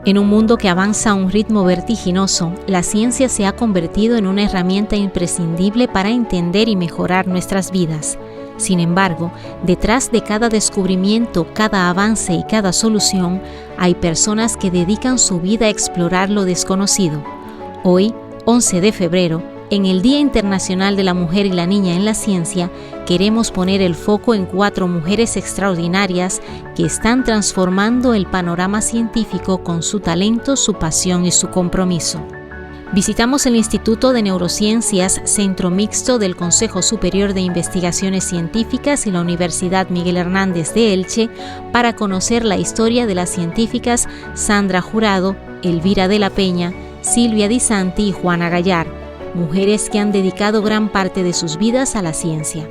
En un mundo que avanza a un ritmo vertiginoso, la ciencia se ha convertido en una herramienta imprescindible para entender y mejorar nuestras vidas. Sin embargo, detrás de cada descubrimiento, cada avance y cada solución, hay personas que dedican su vida a explorar lo desconocido. Hoy, 11 de febrero, en el Día Internacional de la Mujer y la Niña en la Ciencia, queremos poner el foco en 4 mujeres extraordinarias que están transformando el panorama científico con su talento, su pasión y su compromiso. Visitamos el Instituto de Neurociencias, Centro Mixto del Consejo Superior de Investigaciones Científicas y la Universidad Miguel Hernández de Elche para conocer la historia de las científicas Sandra Jurado, Elvira de la Peña, Silvia Di Santi y Juana Gallar, mujeres que han dedicado gran parte de sus vidas a la ciencia.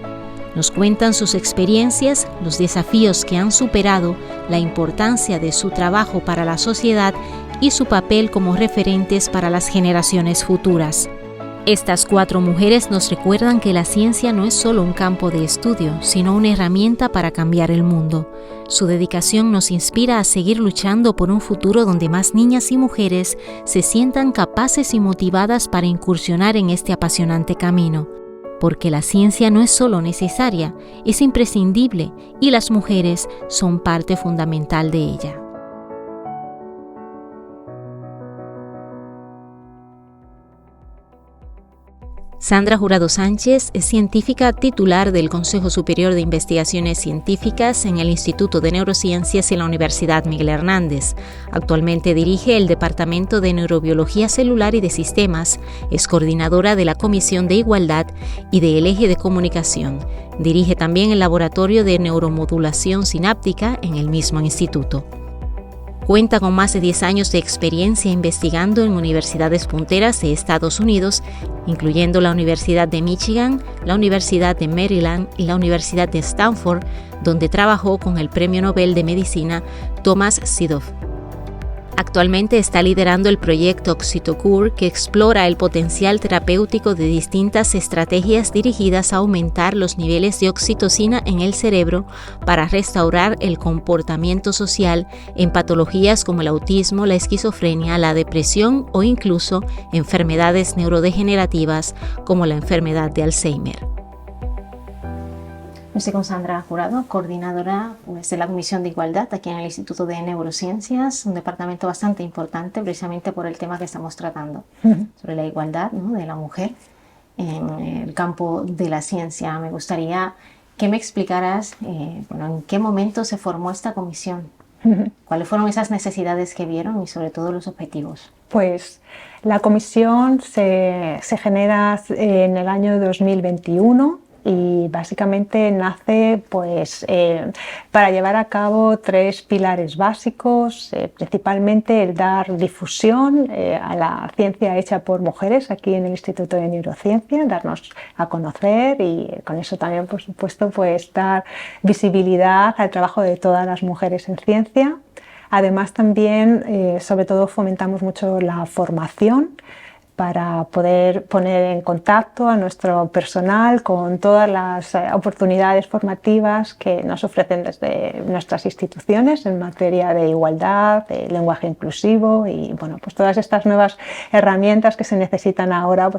Nos cuentan sus experiencias, los desafíos que han superado, la importancia de su trabajo para la sociedad y su papel como referentes para las generaciones futuras. Estas 4 mujeres nos recuerdan que la ciencia no es solo un campo de estudio, sino una herramienta para cambiar el mundo. Su dedicación nos inspira a seguir luchando por un futuro donde más niñas y mujeres se sientan capaces y motivadas para incursionar en este apasionante camino. Porque la ciencia no es solo necesaria, es imprescindible y las mujeres son parte fundamental de ella. Sandra Jurado Sánchez es científica titular del Consejo Superior de Investigaciones Científicas en el Instituto de Neurociencias y la Universidad Miguel Hernández. Actualmente dirige el Departamento de Neurobiología Celular y de Sistemas, es coordinadora de la Comisión de Igualdad y del Eje de Comunicación. Dirige también el Laboratorio de Neuromodulación Sináptica en el mismo instituto. Cuenta con más de 10 años de experiencia investigando en universidades punteras de Estados Unidos, incluyendo la Universidad de Michigan, la Universidad de Maryland y la Universidad de Stanford, donde trabajó con el Premio Nobel de Medicina Thomas Sidhoff. Actualmente está liderando el proyecto OxytoCure, que explora el potencial terapéutico de distintas estrategias dirigidas a aumentar los niveles de oxitocina en el cerebro para restaurar el comportamiento social en patologías como el autismo, la esquizofrenia, la depresión o incluso enfermedades neurodegenerativas como la enfermedad de Alzheimer. Estoy con Sandra Jurado, coordinadora de la Comisión de Igualdad aquí en el Instituto de Neurociencias, un departamento bastante importante precisamente por el tema que estamos tratando, sobre la igualdad, ¿no?, de la mujer en el campo de la ciencia. Me gustaría que me explicaras en qué momento se formó esta comisión, cuáles fueron esas necesidades que vieron y sobre todo los objetivos. Pues la comisión se genera en el año 2021. Y básicamente nace para llevar a cabo 3 pilares básicos, principalmente el dar difusión a la ciencia hecha por mujeres aquí en el Instituto de Neurociencia, darnos a conocer y con eso también, por supuesto, dar visibilidad al trabajo de todas las mujeres en ciencia. Además también, sobre todo, fomentamos mucho la formación para poder poner en contacto a nuestro personal con todas las oportunidades formativas que nos ofrecen desde nuestras instituciones en materia de igualdad, de lenguaje inclusivo y todas estas nuevas herramientas que se necesitan ahora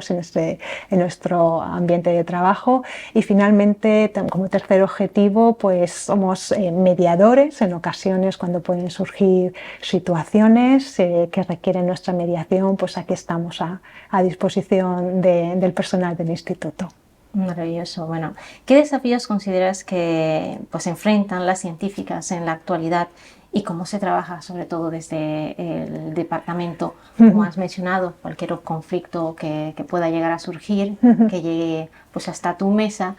en nuestro ambiente de trabajo. Y finalmente, como tercer objetivo, somos mediadores en ocasiones cuando pueden surgir situaciones que requieren nuestra mediación, aquí estamos a disposición del personal del instituto. Maravilloso. Bueno, ¿qué desafíos consideras que enfrentan las científicas en la actualidad y cómo se trabaja, sobre todo desde el departamento? Como has mencionado, cualquier conflicto que pueda llegar a surgir, que llegue hasta tu mesa,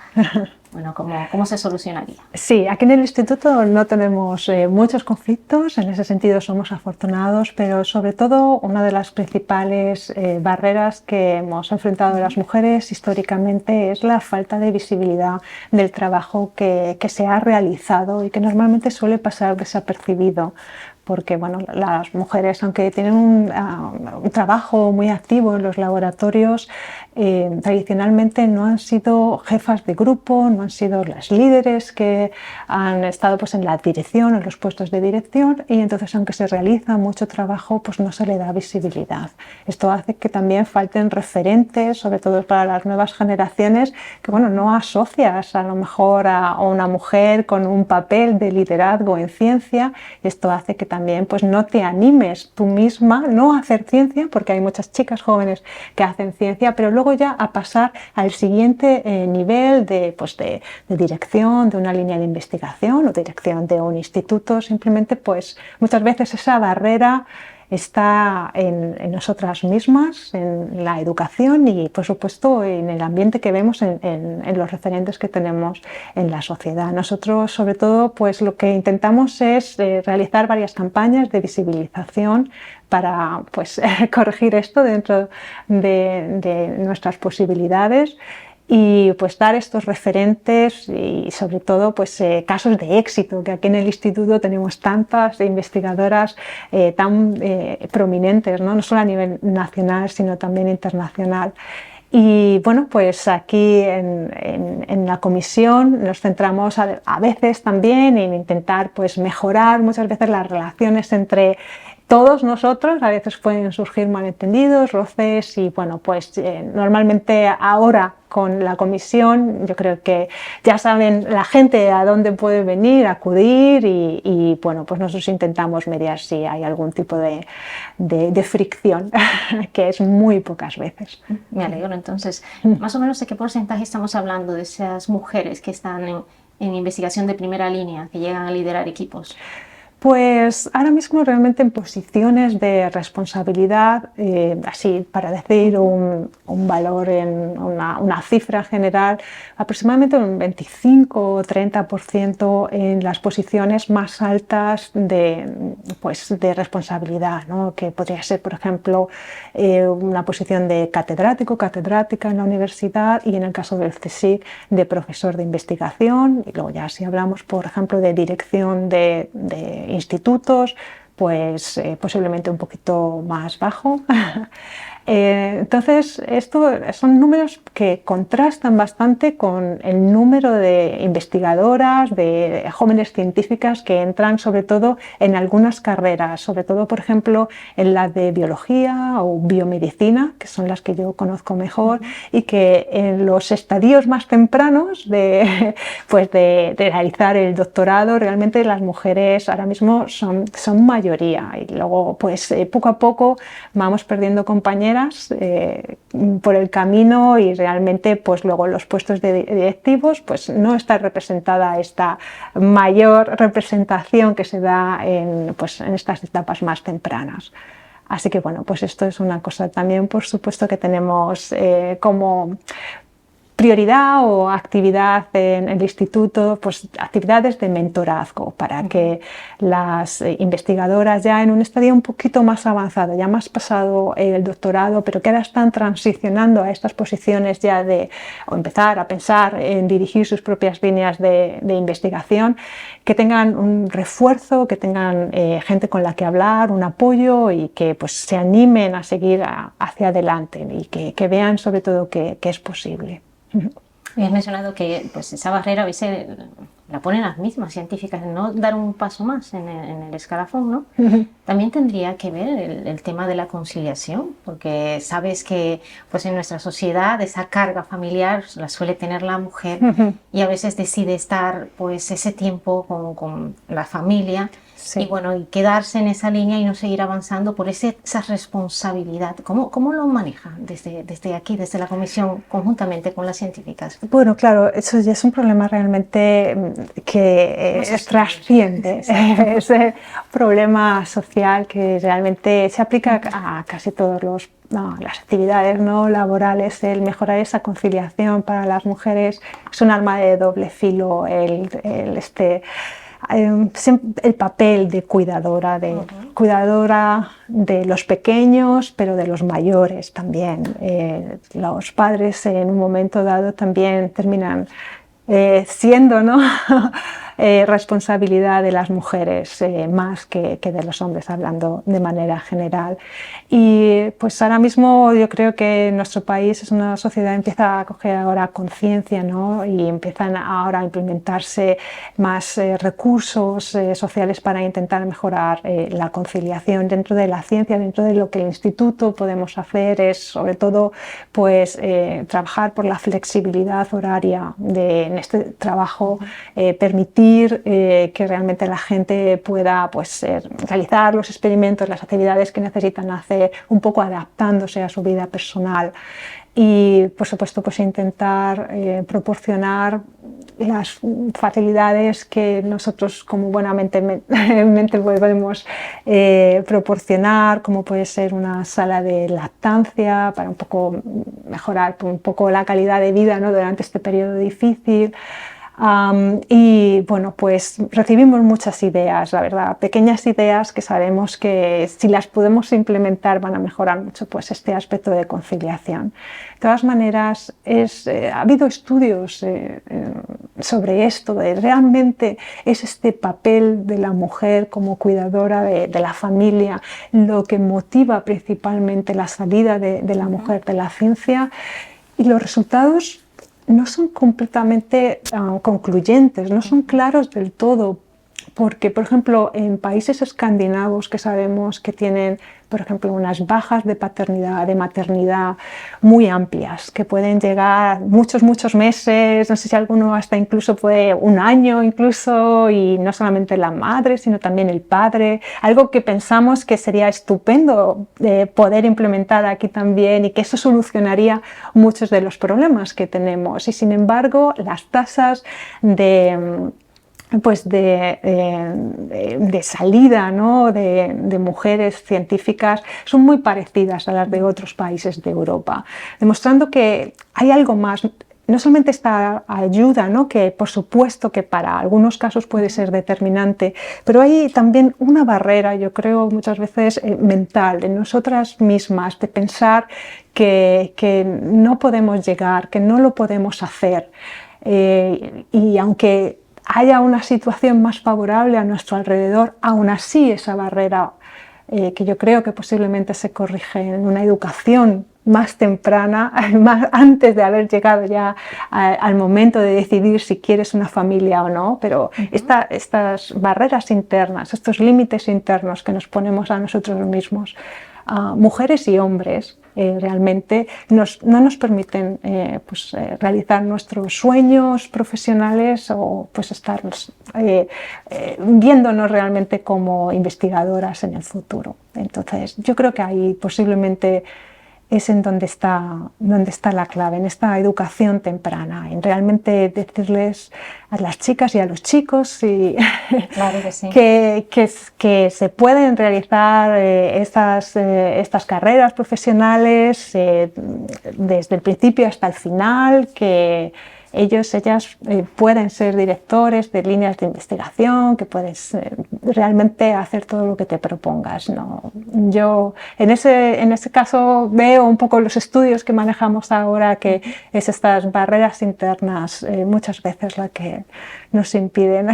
¿cómo se solucionaría? Sí, aquí en el instituto no tenemos muchos conflictos, en ese sentido somos afortunados, pero sobre todo una de las principales barreras que hemos enfrentado las mujeres históricamente es la falta de visibilidad del trabajo que se ha realizado y que normalmente suele pasar desapercibido. Porque las mujeres, aunque tienen un trabajo muy activo en los laboratorios, tradicionalmente no han sido jefas de grupo, no cómo han sido las líderes que han estado pues en la dirección, en los puestos de dirección, y entonces aunque se realiza mucho trabajo, pues no se le da visibilidad. Esto hace que también falten referentes, sobre todo para las nuevas generaciones, que bueno, no asocias a lo mejor a una mujer con un papel de liderazgo en ciencia. Esto hace que también pues no te animes tú misma no a hacer ciencia, porque hay muchas chicas jóvenes que hacen ciencia, pero luego ya a pasar al siguiente nivel de dirección de una línea de investigación o dirección de un instituto. Simplemente pues muchas veces esa barrera está en nosotras mismas, en la educación y por supuesto en el ambiente que vemos, en los referentes que tenemos en la sociedad. Nosotros sobre todo pues lo que intentamos es realizar varias campañas de visibilización para pues corregir esto dentro de nuestras posibilidades y pues dar estos referentes y sobre todo pues casos de éxito, que aquí en el instituto tenemos tantas investigadoras tan prominentes, ¿no? No solo a nivel nacional sino también internacional. Y bueno, pues aquí en la comisión nos centramos a veces también en intentar pues mejorar muchas veces las relaciones entre todos nosotros. A veces pueden surgir malentendidos, roces y bueno, pues normalmente ahora con la comisión yo creo que ya saben la gente a dónde puede venir, acudir y bueno, pues nosotros intentamos mediar si hay algún tipo de fricción, que es muy pocas veces. Me alegro. Entonces, más o menos ¿de qué porcentaje estamos hablando de esas mujeres que están en investigación de primera línea, que llegan a liderar equipos? Pues ahora mismo realmente en posiciones de responsabilidad, así para decir un valor, en una cifra general, aproximadamente un 25 o 30% en las posiciones más altas de responsabilidad, ¿no? Que podría ser, por ejemplo, una posición de catedrático, catedrática en la universidad y en el caso del CSIC de profesor de investigación. Y luego ya si hablamos, por ejemplo, de dirección de institutos, pues posiblemente un poquito más bajo. Entonces, estos son números que contrastan bastante con el número de investigadoras, de jóvenes científicas que entran sobre todo en algunas carreras, sobre todo, por ejemplo, en la de biología o biomedicina, que son las que yo conozco mejor, y que en los estadios más tempranos de realizar el doctorado, realmente las mujeres ahora mismo son mayoría y luego pues poco a poco vamos perdiendo compañeras por el camino y realmente pues luego en los puestos de directivos pues no está representada esta mayor representación que se da en estas etapas más tempranas. Así que bueno, pues esto es una cosa también por supuesto que tenemos como prioridad o actividad en el instituto, pues actividades de mentorazgo para que las investigadoras ya en un estadio un poquito más avanzado, ya más pasado el doctorado, pero que ahora están transicionando a estas posiciones ya o empezar a pensar en dirigir sus propias líneas de investigación, que tengan un refuerzo, que tengan gente con la que hablar, un apoyo y que pues se animen a seguir hacia adelante y que vean sobre todo que es posible. Has mencionado que pues, esa barrera a veces la ponen las mismas científicas, no dar un paso más en el escalafón, ¿no? También tendría que ver el tema de la conciliación, porque sabes que pues, en nuestra sociedad esa carga familiar la suele tener la mujer y a veces decide estar pues, ese tiempo con la familia. Sí. Y bueno, y quedarse en esa línea y no seguir avanzando por esa responsabilidad. ¿Cómo lo maneja desde aquí, desde la comisión, conjuntamente con las científicas? Bueno, claro, eso ya es un problema realmente que trasciende ese problema social que realmente se aplica a casi todas las actividades no laborales. El mejorar esa conciliación para las mujeres es un arma de doble filo. El papel de cuidadora, cuidadora de los pequeños, pero de los mayores también. Los padres en un momento dado también terminan siendo, ¿no? responsabilidad de las mujeres más que de los hombres, hablando de manera general. Y pues ahora mismo yo creo que nuestro país es una sociedad que empieza a coger ahora conciencia, ¿no? Y empiezan ahora a implementarse más recursos sociales para intentar mejorar la conciliación dentro de la ciencia, dentro de lo que el instituto podemos hacer es sobre todo pues trabajar por la flexibilidad horaria en este trabajo, permitir que realmente la gente pueda pues realizar los experimentos, las actividades que necesitan hacer, un poco adaptándose a su vida personal. Y por supuesto pues intentar proporcionar las facilidades que nosotros como buenamente podemos proporcionar, como puede ser una sala de lactancia para un poco mejorar un poco la calidad de vida, ¿no? Durante este periodo difícil. Y bueno, pues recibimos muchas ideas, la verdad, pequeñas ideas que sabemos que si las podemos implementar van a mejorar mucho pues este aspecto de conciliación. De todas maneras, ha habido estudios sobre esto, de realmente es este papel de la mujer como cuidadora de la familia lo que motiva principalmente la salida de la mujer de la ciencia, y los resultados no son completamente concluyentes, no son claros del todo, porque, por ejemplo, en países escandinavos que sabemos que tienen, por ejemplo, unas bajas de paternidad, de maternidad muy amplias, que pueden llegar muchos meses, no sé si alguno hasta incluso puede un año incluso, y no solamente la madre, sino también el padre, algo que pensamos que sería estupendo poder implementar aquí también y que eso solucionaría muchos de los problemas que tenemos. Y sin embargo, las tasas de salida, ¿no? de mujeres científicas son muy parecidas a las de otros países de Europa, demostrando que hay algo más. No solamente esta ayuda, ¿no? Que por supuesto que para algunos casos puede ser determinante, pero hay también una barrera, yo creo muchas veces mental, en nosotras mismas, de pensar que no podemos llegar, que no lo podemos hacer. Y aunque haya una situación más favorable a nuestro alrededor, aún así esa barrera que yo creo que posiblemente se corrige en una educación más temprana, más antes de haber llegado ya al momento de decidir si quieres una familia o no, pero estas barreras internas, estos límites internos que nos ponemos a nosotros mismos, mujeres y hombres, realmente no nos permiten realizar nuestros sueños profesionales o pues estar viéndonos realmente como investigadoras en el futuro. Entonces yo creo que ahí posiblemente es en donde está la clave, en esta educación temprana, en realmente decirles a las chicas y a los chicos claro que, sí. que se pueden realizar estas carreras profesionales desde el principio hasta el final, que ellas pueden ser directores de líneas de investigación, que puedes realmente hacer todo lo que te propongas, ¿no? Yo en ese caso veo un poco los estudios que manejamos ahora, que es estas barreras internas muchas veces la que nos impiden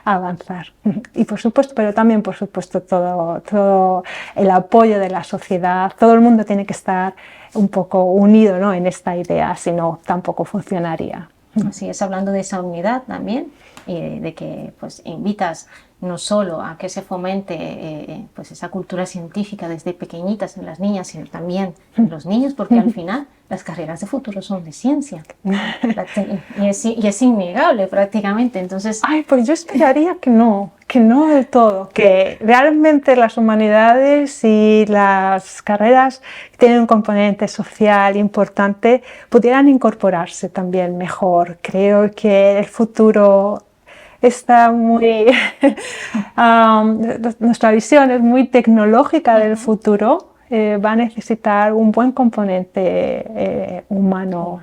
avanzar. Y por supuesto, pero también por supuesto todo el apoyo de la sociedad, todo el mundo tiene que estar un poco unido, ¿no? En esta idea, si no tampoco funcionaría. Así es, hablando de esa unidad también, de que pues invitas no solo a que se fomente pues esa cultura científica desde pequeñitas en las niñas, sino también en los niños, porque al final las carreras de futuro son de ciencia y es innegable prácticamente. Entonces, pues yo esperaría que no del todo, que realmente las humanidades y las carreras que tienen un componente social importante pudieran incorporarse también mejor. Creo que el futuro está muy nuestra visión es muy tecnológica del futuro, va a necesitar un buen componente humano,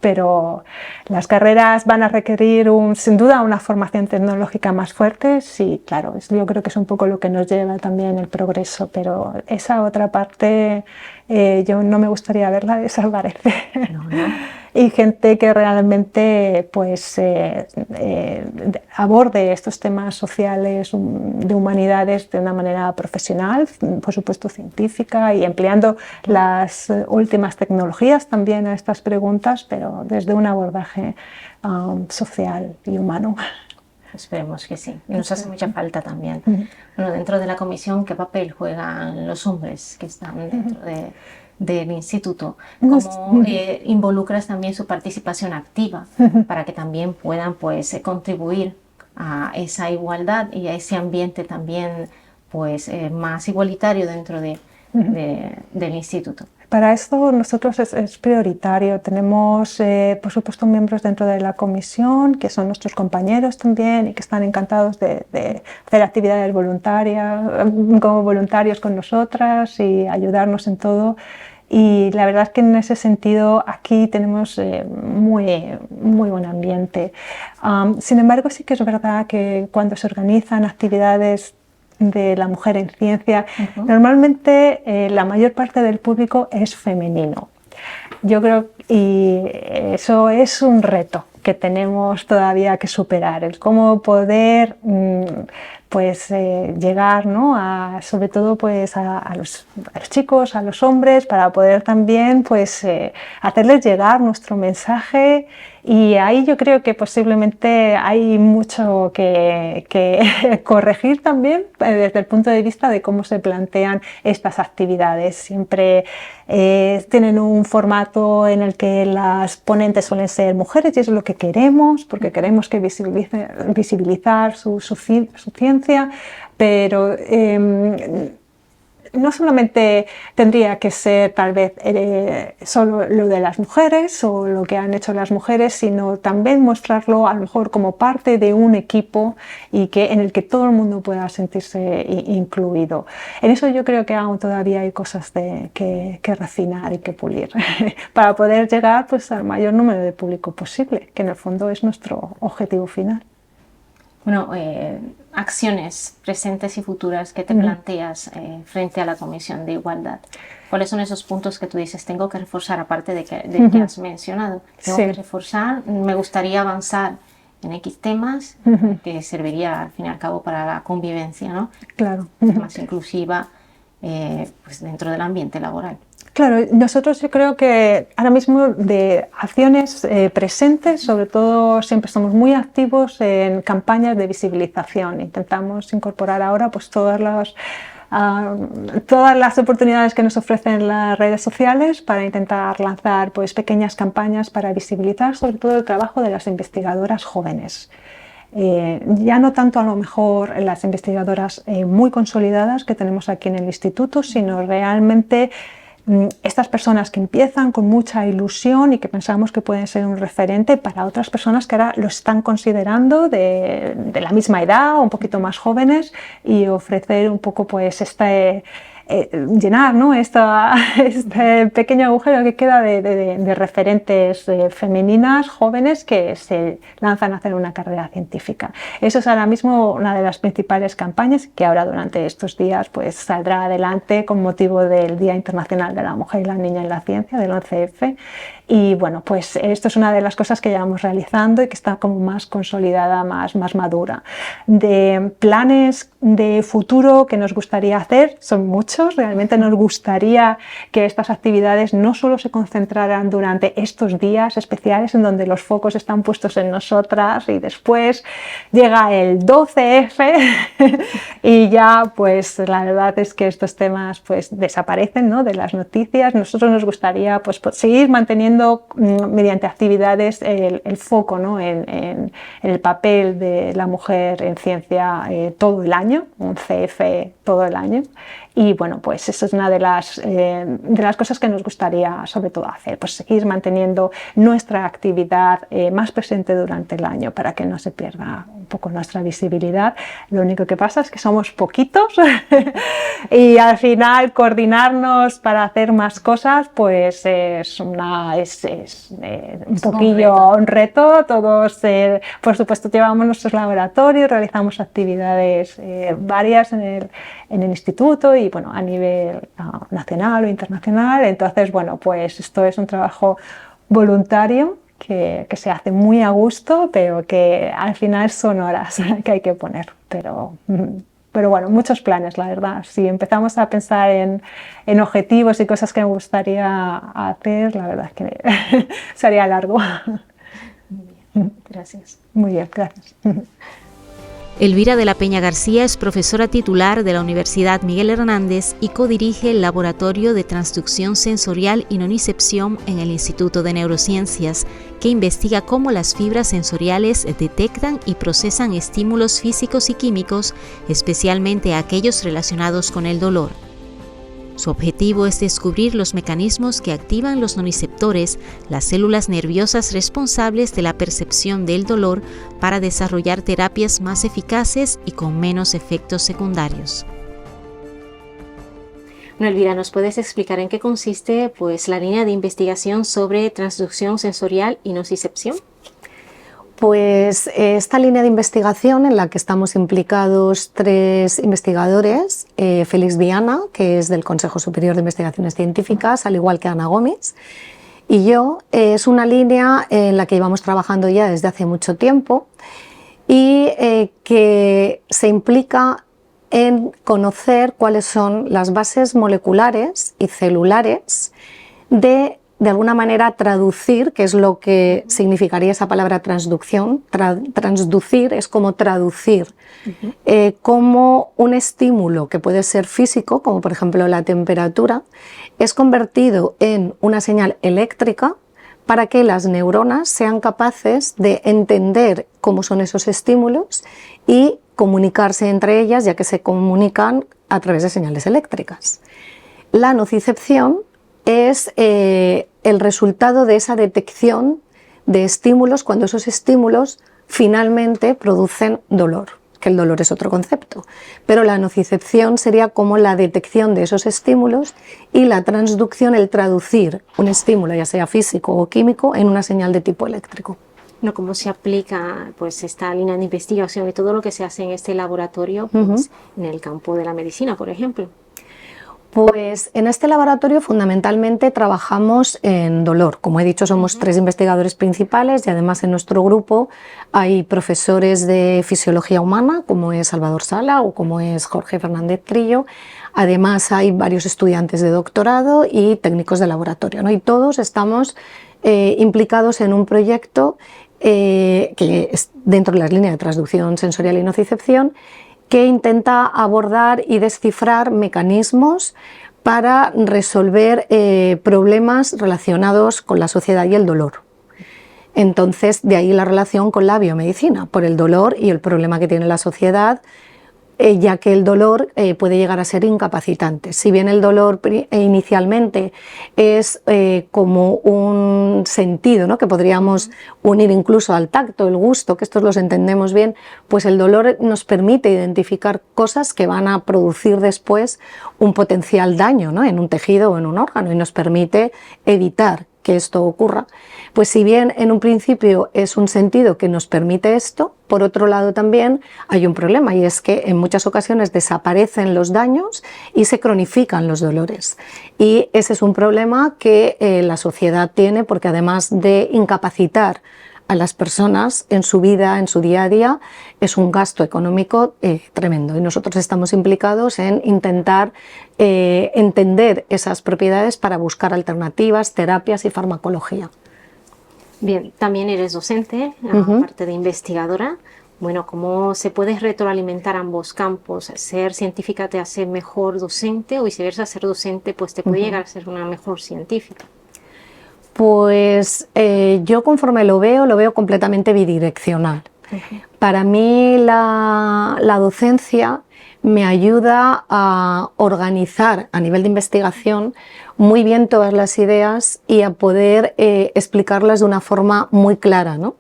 pero las carreras van a requerir sin duda una formación tecnológica más fuerte. Sí, claro, yo creo que es un poco lo que nos lleva también el progreso, pero esa otra parte yo no me gustaría verla desaparecer. No. y gente que realmente pues, aborde estos temas sociales de humanidades de una manera profesional, por supuesto científica, y empleando las últimas tecnologías también a estas preguntas, pero desde un abordaje social y humano. Esperemos que sí. Y nos hace mucha falta también. Bueno, dentro de la comisión, ¿qué papel juegan los hombres que están dentro del instituto? ¿Cómo involucras también su participación activa para que también puedan pues, contribuir a esa igualdad y a ese ambiente también pues, más igualitario dentro del instituto? Para esto nosotros es prioritario. Tenemos, por supuesto, miembros dentro de la comisión, que son nuestros compañeros también y que están encantados de hacer actividades voluntarias, como voluntarios con nosotras y ayudarnos en todo. Y la verdad es que en ese sentido aquí tenemos muy buen ambiente. Sin embargo, sí que es verdad que cuando se organizan actividades de la mujer en ciencia, normalmente la mayor parte del público es femenino. Yo creo, y eso es un reto que tenemos todavía que superar, el cómo poder pues, llegar, ¿no? Sobre todo pues, a los chicos, a los hombres, para poder también pues, hacerles llegar nuestro mensaje. Y ahí yo creo que posiblemente hay mucho que corregir también desde el punto de vista de cómo se plantean estas actividades. Siempre tienen un formato en el que las ponentes suelen ser mujeres y eso es lo que queremos, porque queremos que visibilizar su ciencia, pero no solamente tendría que ser tal vez solo lo de las mujeres o lo que han hecho las mujeres, sino también mostrarlo a lo mejor como parte de un equipo y en el que todo el mundo pueda sentirse incluido. En eso yo creo que aún todavía hay cosas que refinar y que pulir para poder llegar pues, al mayor número de público posible, que en el fondo es nuestro objetivo final. Bueno, acciones presentes y futuras que te planteas frente a la Comisión de Igualdad. ¿Cuáles son esos puntos que tú dices, tengo que reforzar, aparte de que has mencionado? Tengo que reforzar, me gustaría avanzar en X temas que serviría al fin y al cabo para la convivencia, ¿no? Claro. Más inclusiva pues dentro del ambiente laboral. Claro, nosotros yo creo que ahora mismo de acciones presentes, sobre todo siempre estamos muy activos en campañas de visibilización. Intentamos incorporar ahora pues todas las oportunidades que nos ofrecen las redes sociales para intentar lanzar pues pequeñas campañas para visibilizar sobre todo el trabajo de las investigadoras jóvenes. Ya no tanto a lo mejor las investigadoras muy consolidadas que tenemos aquí en el instituto, sino realmente estas personas que empiezan con mucha ilusión y que pensamos que pueden ser un referente para otras personas que ahora lo están considerando de la misma edad o un poquito más jóvenes, y ofrecer un poco pues llenar, ¿no? este pequeño agujero que queda de referentes femeninas jóvenes que se lanzan a hacer una carrera científica. Eso es ahora mismo una de las principales campañas que ahora durante estos días pues, saldrá adelante con motivo del Día Internacional de la Mujer y la Niña en la Ciencia, del 11F. Y bueno, pues esto es una de las cosas que llevamos realizando y que está como más consolidada, más madura. De planes de futuro que nos gustaría hacer, son muchos. Realmente nos gustaría que estas actividades no solo se concentraran durante estos días especiales en donde los focos están puestos en nosotras y después llega el 12F y ya pues la verdad es que estos temas pues desaparecen, ¿no? De las noticias. Nosotros nos gustaría pues seguir manteniendo mediante actividades el foco, ¿no? en el papel de la mujer en ciencia todo el año, un CF todo el año. Y bueno, pues eso es una de las cosas que nos gustaría sobre todo hacer, pues seguir manteniendo nuestra actividad más presente durante el año para que no se pierda un poco nuestra visibilidad. Lo único que pasa es que somos poquitos y al final coordinarnos para hacer más cosas pues es un poquillo un reto. Todos, por supuesto, llevamos nuestros laboratorios, realizamos actividades varias en el instituto y bueno, a nivel nacional o internacional. Entonces, bueno, pues esto es un trabajo voluntario que se hace muy a gusto, pero que al final son horas que hay que poner. Pero bueno, muchos planes, la verdad. Si empezamos a pensar en objetivos y cosas que me gustaría hacer, la verdad es que sería largo. Muy bien, gracias. Muy bien, gracias. Elvira de la Peña García es profesora titular de la Universidad Miguel Hernández y codirige el Laboratorio de Transducción Sensorial y Nonicepción en el Instituto de Neurociencias, que investiga cómo las fibras sensoriales detectan y procesan estímulos físicos y químicos, especialmente aquellos relacionados con el dolor. Su objetivo es descubrir los mecanismos que activan los nociceptores, las células nerviosas responsables de la percepción del dolor, para desarrollar terapias más eficaces y con menos efectos secundarios. Bueno, Elvira, ¿nos puedes explicar en qué consiste la línea de investigación sobre transducción sensorial y nocicepción? Pues esta línea de investigación en la que estamos implicados 3 investigadores, Félix Viana, que es del Consejo Superior de Investigaciones Científicas, al igual que Ana Gómez, y yo, es una línea en la que llevamos trabajando ya desde hace mucho tiempo y que se implica en conocer cuáles son las bases moleculares y celulares de alguna manera traducir, que es lo que significaría esa palabra transducción. Transducir es como traducir, como un estímulo que puede ser físico, como por ejemplo la temperatura, es convertido en una señal eléctrica para que las neuronas sean capaces de entender cómo son esos estímulos y comunicarse entre ellas, ya que se comunican a través de señales eléctricas. La nocicepción es el resultado de esa detección de estímulos cuando esos estímulos finalmente producen dolor, que el dolor es otro concepto. Pero la nocicepción sería como la detección de esos estímulos y la transducción, el traducir un estímulo, ya sea físico o químico, en una señal de tipo eléctrico. No, ¿cómo se aplica esta línea de investigación y todo lo que se hace en este laboratorio en el campo de la medicina, por ejemplo? Pues en este laboratorio fundamentalmente trabajamos en dolor. Como he dicho, somos 3 investigadores principales y además en nuestro grupo hay profesores de fisiología humana, como es Salvador Sala o como es Jorge Fernández Trillo. Además hay varios estudiantes de doctorado y técnicos de laboratorio, ¿no? Y todos estamos implicados en un proyecto que es dentro de las líneas de transducción sensorial y nocicepción, que intenta abordar y descifrar mecanismos para resolver problemas relacionados con la sociedad y el dolor. Entonces, de ahí la relación con la biomedicina, por el dolor y el problema que tiene la sociedad, ya que el dolor puede llegar a ser incapacitante. Si bien el dolor inicialmente es como un sentido, ¿no?, que podríamos unir incluso al tacto, el gusto, que estos los entendemos bien, pues el dolor nos permite identificar cosas que van a producir después un potencial daño, ¿no?, en un tejido o en un órgano, y nos permite evitar que esto ocurra. Pues si bien en un principio es un sentido que nos permite esto, por otro lado también hay un problema, y es que en muchas ocasiones desaparecen los daños y se cronifican los dolores. Y ese es un problema que la sociedad tiene, porque además de incapacitar a las personas en su vida, en su día a día, es un gasto económico tremendo, y nosotros estamos implicados en intentar entender esas propiedades para buscar alternativas, terapias y farmacología. Bien, también eres docente, aparte de investigadora. Bueno, ¿cómo se puede retroalimentar ambos campos? ¿Ser científica te hace mejor docente, o viceversa, ser docente pues te puede llegar a ser una mejor científica? Pues yo, conforme lo veo completamente bidireccional. Para mí la docencia me ayuda a organizar a nivel de investigación muy bien todas las ideas y a poder explicarlas de una forma muy clara, ¿no?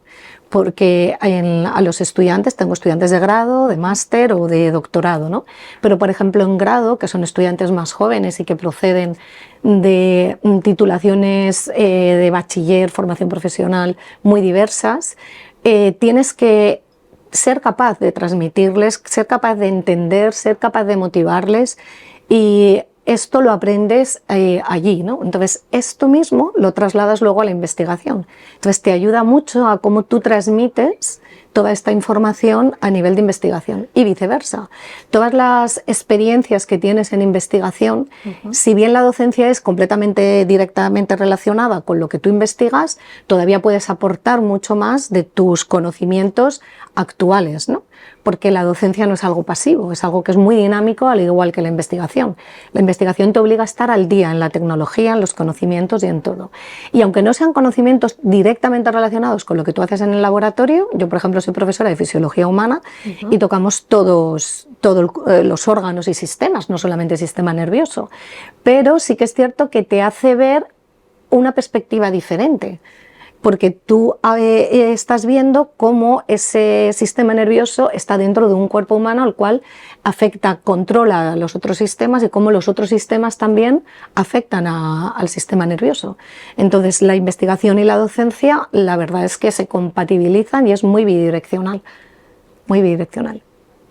Porque a los estudiantes, tengo estudiantes de grado, de máster o de doctorado, ¿no? Pero por ejemplo en grado, que son estudiantes más jóvenes y que proceden de titulaciones de bachiller, formación profesional muy diversas, tienes que ser capaz de transmitirles, ser capaz de entender, ser capaz de motivarles y esto lo aprendes allí, ¿no? Entonces, esto mismo lo trasladas luego a la investigación. Entonces, te ayuda mucho a cómo tú transmites toda esta información a nivel de investigación y viceversa. Todas las experiencias que tienes en investigación, si bien la docencia es completamente directamente relacionada con lo que tú investigas, todavía puedes aportar mucho más de tus conocimientos actuales, ¿no? Porque la docencia no es algo pasivo, es algo que es muy dinámico, al igual que la investigación. La investigación te obliga a estar al día en la tecnología, en los conocimientos y en todo. Y aunque no sean conocimientos directamente relacionados con lo que tú haces en el laboratorio, yo por ejemplo soy profesora de fisiología humana y tocamos todos los órganos y sistemas, no solamente el sistema nervioso, pero sí que es cierto que te hace ver una perspectiva diferente, porque tú estás viendo cómo ese sistema nervioso está dentro de un cuerpo humano al cual afecta, controla los otros sistemas y cómo los otros sistemas también afectan al sistema nervioso. Entonces la investigación y la docencia, la verdad es que se compatibilizan y es muy bidireccional, muy bidireccional.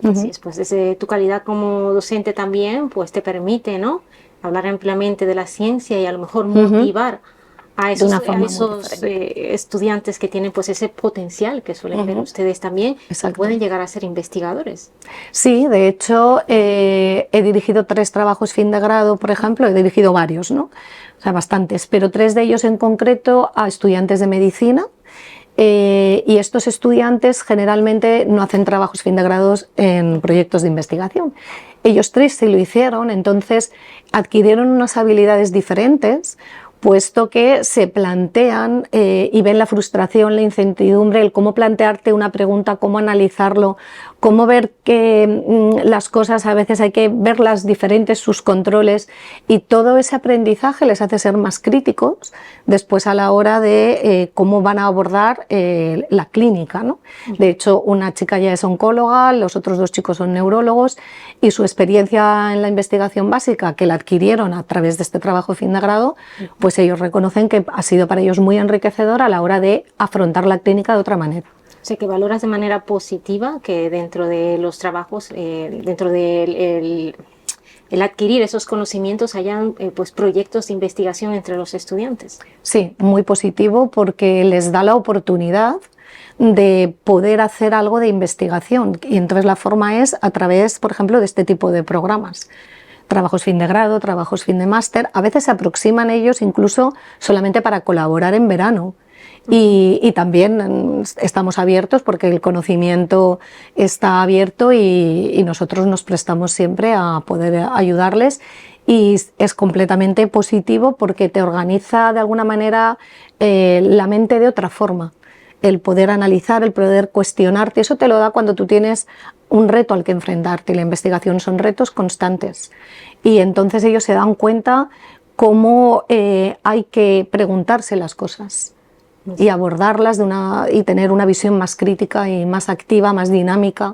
Así es, pues desde tu calidad como docente también, pues te permite, ¿no?, hablar ampliamente de la ciencia y a lo mejor motivar a esos estudiantes que tienen pues ese potencial que suelen ver ustedes también, y pueden llegar a ser investigadores. Sí, de hecho he dirigido 3 trabajos fin de grado, por ejemplo, he dirigido varios, ¿no? O sea, bastantes, pero 3 de ellos en concreto a estudiantes de medicina. Y estos estudiantes generalmente no hacen trabajos fin de grados en proyectos de investigación. Ellos 3 sí lo hicieron, entonces adquirieron unas habilidades diferentes, puesto que se plantean y ven la frustración, la incertidumbre, el cómo plantearte una pregunta, cómo analizarlo, cómo ver que las cosas a veces hay que verlas diferentes, sus controles, y todo ese aprendizaje les hace ser más críticos después a la hora de cómo van a abordar la clínica, ¿no? De hecho, una chica ya es oncóloga, los otros 2 chicos son neurólogos, y su experiencia en la investigación básica, que la adquirieron a través de este trabajo de fin de grado, pues ellos reconocen que ha sido para ellos muy enriquecedor a la hora de afrontar la clínica de otra manera. O sea, que valoras de manera positiva que dentro de los trabajos, dentro del el adquirir esos conocimientos, hayan pues proyectos de investigación entre los estudiantes. Sí, muy positivo, porque les da la oportunidad de poder hacer algo de investigación, y entonces la forma es a través, por ejemplo, de este tipo de programas. Trabajos fin de grado, trabajos fin de máster, a veces se aproximan ellos incluso solamente para colaborar en verano. Y también estamos abiertos, porque el conocimiento está abierto y nosotros nos prestamos siempre a poder ayudarles, y es completamente positivo porque te organiza de alguna manera la mente de otra forma. El poder analizar, el poder cuestionarte, eso te lo da cuando tú tienes un reto al que enfrentarte. La investigación son retos constantes, y entonces ellos se dan cuenta cómo hay que preguntarse las cosas y abordarlas y tener una visión más crítica y más activa, más dinámica.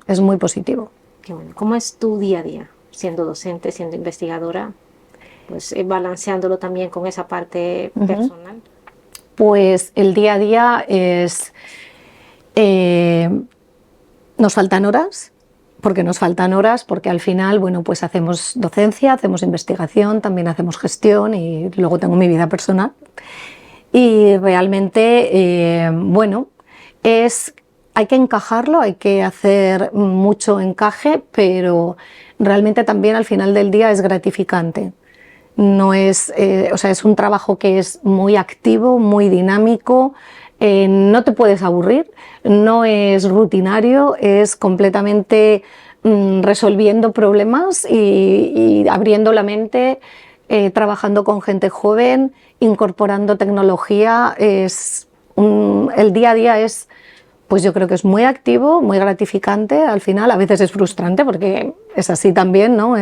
Es muy positivo. Qué bueno. ¿Cómo es tu día a día siendo docente, siendo investigadora, pues balanceándolo también con esa parte personal? Pues el día a día es... nos faltan horas, porque al final, bueno, pues hacemos docencia, hacemos investigación, también hacemos gestión, y luego tengo mi vida personal. Y realmente, bueno, hay que encajarlo, hay que hacer mucho encaje, pero realmente también al final del día es gratificante. No es, o sea, es un trabajo que es muy activo, muy dinámico, no te puedes aburrir, no es rutinario, es completamente resolviendo problemas y abriendo la mente, trabajando con gente joven, incorporando tecnología. El día a día es, pues yo creo que es muy activo, muy gratificante. Al final a veces es frustrante, porque es así también, ¿no?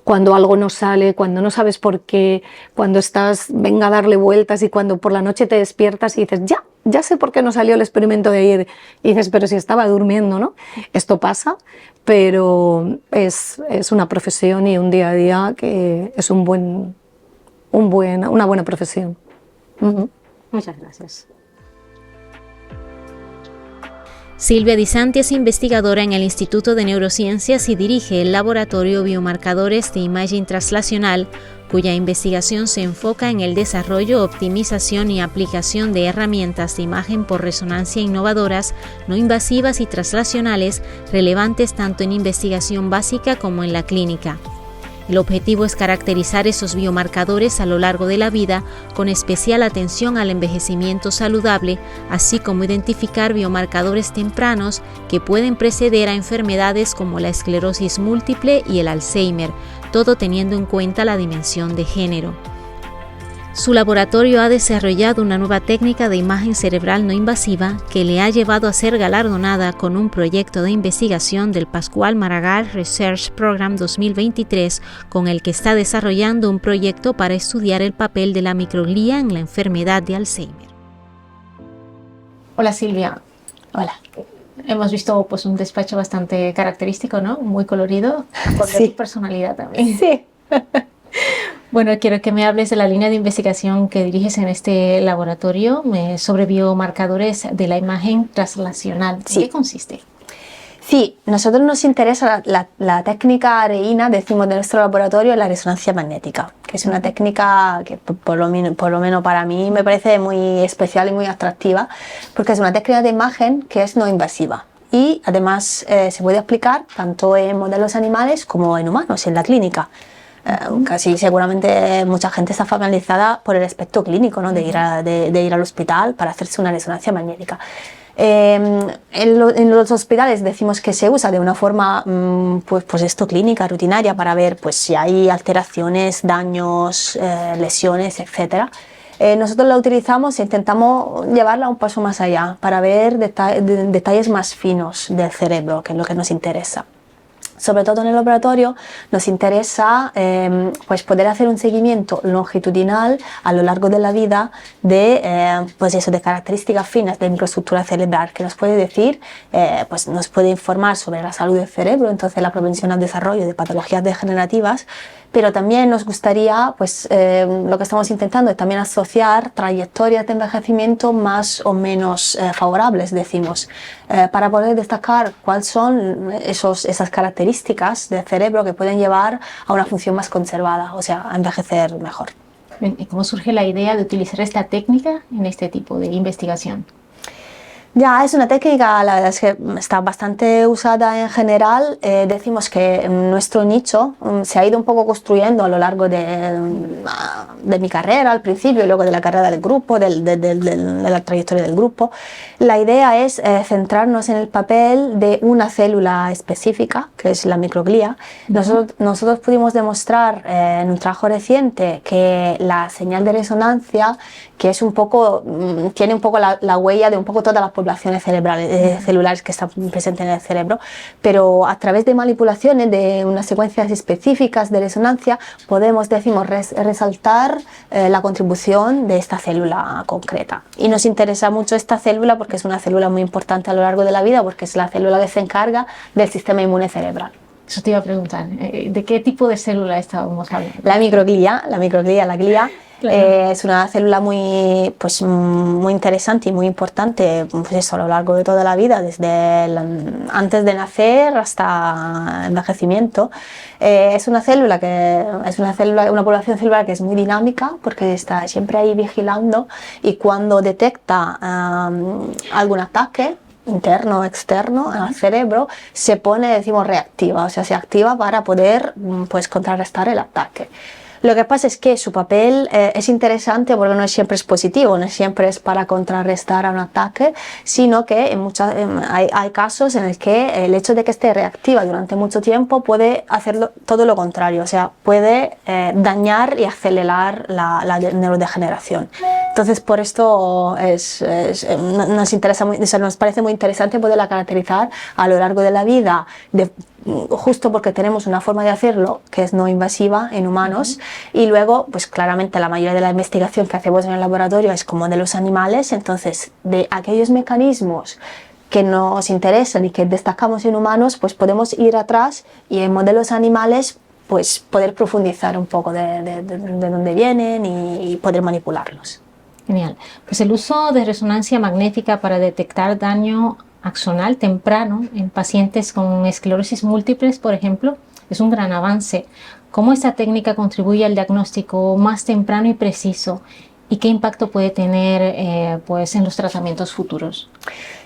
Cuando algo no sale, cuando no sabes por qué, cuando estás, venga a darle vueltas, y cuando por la noche te despiertas y dices, ya sé por qué no salió el experimento de ayer, y dices, pero si estaba durmiendo, ¿no? Esto pasa, pero es una profesión y un día a día que es una buena profesión. Muchas gracias. Silvia Di Santi es investigadora en el Instituto de Neurociencias y dirige el laboratorio Biomarcadores de Imagen Translacional, cuya investigación se enfoca en el desarrollo, optimización y aplicación de herramientas de imagen por resonancia innovadoras, no invasivas y translacionales relevantes tanto en investigación básica como en la clínica. El objetivo es caracterizar esos biomarcadores a lo largo de la vida con especial atención al envejecimiento saludable, así como identificar biomarcadores tempranos que pueden preceder a enfermedades como la esclerosis múltiple y el Alzheimer, todo teniendo en cuenta la dimensión de género. Su laboratorio ha desarrollado una nueva técnica de imagen cerebral no invasiva que le ha llevado a ser galardonada con un proyecto de investigación del Pascual Maragall Research Program 2023, con el que está desarrollando un proyecto para estudiar el papel de la microglía en la enfermedad de Alzheimer. Hola Silvia. Hola. Hemos visto pues un despacho bastante característico, ¿no? Muy colorido, con Sí. tu personalidad también. Sí. Bueno, quiero que me hables de la línea de investigación que diriges en este laboratorio sobre biomarcadores de la imagen translacional. ¿En Sí. qué consiste? Sí, nosotros nos interesa la técnica AREINA, decimos de nuestro laboratorio, la resonancia magnética, que es una técnica que por lo menos para mí me parece muy especial y muy atractiva, porque es una técnica de imagen que es no invasiva y además se puede aplicar tanto en modelos animales como en humanos, en la clínica. Casi seguramente mucha gente está familiarizada por el aspecto clínico, ¿no? de ir al hospital para hacerse una resonancia magnética. En los hospitales decimos que se usa de una forma pues esto, clínica, rutinaria, para ver pues, si hay alteraciones, daños, lesiones, etc. Nosotros la utilizamos e intentamos llevarla un paso más allá para ver detalles más finos del cerebro, que es lo que nos interesa. Sobre todo en el laboratorio nos interesa pues poder hacer un seguimiento longitudinal a lo largo de la vida de, pues eso, de características finas de microestructura cerebral, que nos puede decir, pues nos puede informar sobre la salud del cerebro, entonces la prevención al desarrollo de patologías degenerativas, pero también nos gustaría, pues lo que estamos intentando es también asociar trayectorias de envejecimiento más o menos favorables, decimos, para poder destacar cuáles son esas características del cerebro que pueden llevar a una función más conservada, o sea, a envejecer mejor. ¿Y cómo surge la idea de utilizar esta técnica en este tipo de investigación? Ya, es una técnica, la verdad es que está bastante usada en general. Decimos que nuestro nicho se ha ido un poco construyendo a lo largo de mi carrera al principio y luego de la carrera del grupo, de la trayectoria del grupo. La idea es centrarnos en el papel de una célula específica, que es la microglía. Nosotros pudimos demostrar en un trabajo reciente que la señal de resonancia, que es un poco, tiene un poco la huella de un poco todas las poblaciones cerebrales, celulares que están presentes en el cerebro, pero a través de manipulaciones de unas secuencias específicas de resonancia podemos, decimos, resaltar la contribución de esta célula concreta. Y nos interesa mucho esta célula porque es una célula muy importante a lo largo de la vida, porque es la célula que se encarga del sistema inmune cerebral. Eso te iba a preguntar, ¿de qué tipo de célula estábamos hablando? La microglía, la glía. Claro. Es una célula muy interesante y muy importante, pues eso, a lo largo de toda la vida, desde antes de nacer hasta envejecimiento. Es una población celular que es muy dinámica porque está siempre ahí vigilando, y cuando detecta algún ataque interno o externo al cerebro, se pone, decimos, reactiva, o sea, se activa para poder pues contrarrestar el ataque. Lo que pasa es que su papel es interesante porque no siempre es positivo, no siempre es para contrarrestar a un ataque, sino que hay casos en el que el hecho de que esté reactiva durante mucho tiempo puede hacer todo lo contrario, o sea, puede dañar y acelerar la neurodegeneración. Entonces, por esto nos parece muy interesante poderla caracterizar a lo largo de la vida, justo porque tenemos una forma de hacerlo que es no invasiva en humanos, y luego pues claramente la mayoría de la investigación que hacemos en el laboratorio es como de los animales. Entonces, de aquellos mecanismos que nos interesan y que destacamos en humanos, pues podemos ir atrás y en modelos animales pues poder profundizar un poco de dónde vienen y poder manipularlos. Genial. Pues el uso de resonancia magnética para detectar daño axonal temprano en pacientes con esclerosis múltiples, por ejemplo, es un gran avance. ¿Cómo esta técnica contribuye al diagnóstico más temprano y preciso? ¿Y qué impacto puede tener pues, en los tratamientos futuros?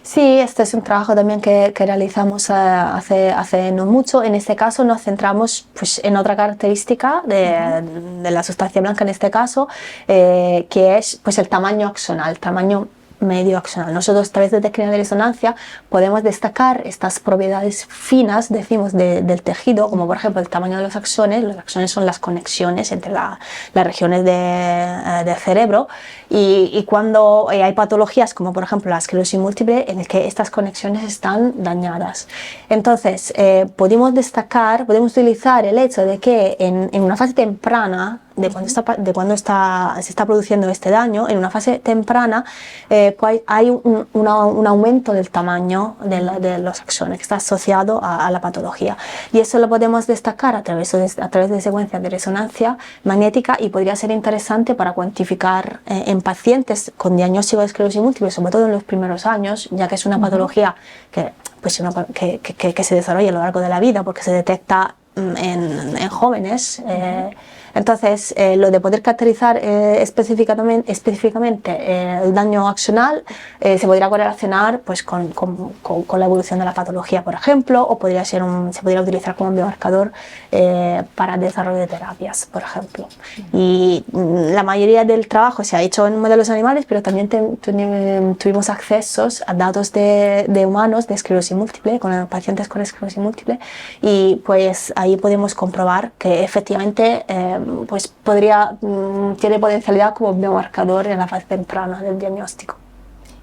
Sí, este es un trabajo también que realizamos hace no mucho. En este caso nos centramos pues, en otra característica de la sustancia blanca, en este caso, que es pues, el tamaño axonal, tamaño medio axonal. Nosotros a través de técnica de resonancia podemos destacar estas propiedades finas, decimos, del tejido, como por ejemplo el tamaño de los axones. Los axones son las conexiones entre las regiones del cerebro y cuando hay patologías como por ejemplo la esclerosis múltiple en el que estas conexiones están dañadas. Entonces podemos utilizar el hecho de que en una fase temprana de cuando se está produciendo este daño, en una fase temprana hay un aumento del tamaño de los axones que está asociado a la patología, y eso lo podemos destacar a través de secuencias de resonancia magnética, y podría ser interesante para cuantificar en pacientes con diagnóstico de esclerosis múltiple, sobre todo en los primeros años, ya que es una patología que se desarrolla a lo largo de la vida porque se detecta en jóvenes. Entonces, lo de poder caracterizar específicamente el daño axonal se podría correlacionar pues, con la evolución de la patología, por ejemplo, o se podría utilizar como biomarcador para el desarrollo de terapias, por ejemplo. Y la mayoría del trabajo se ha hecho en modelos animales, pero también tuvimos accesos a datos de humanos de esclerosis múltiple, con pacientes con esclerosis múltiple, y pues ahí podemos comprobar que efectivamente pues tiene potencialidad como biomarcador en la fase temprana del diagnóstico.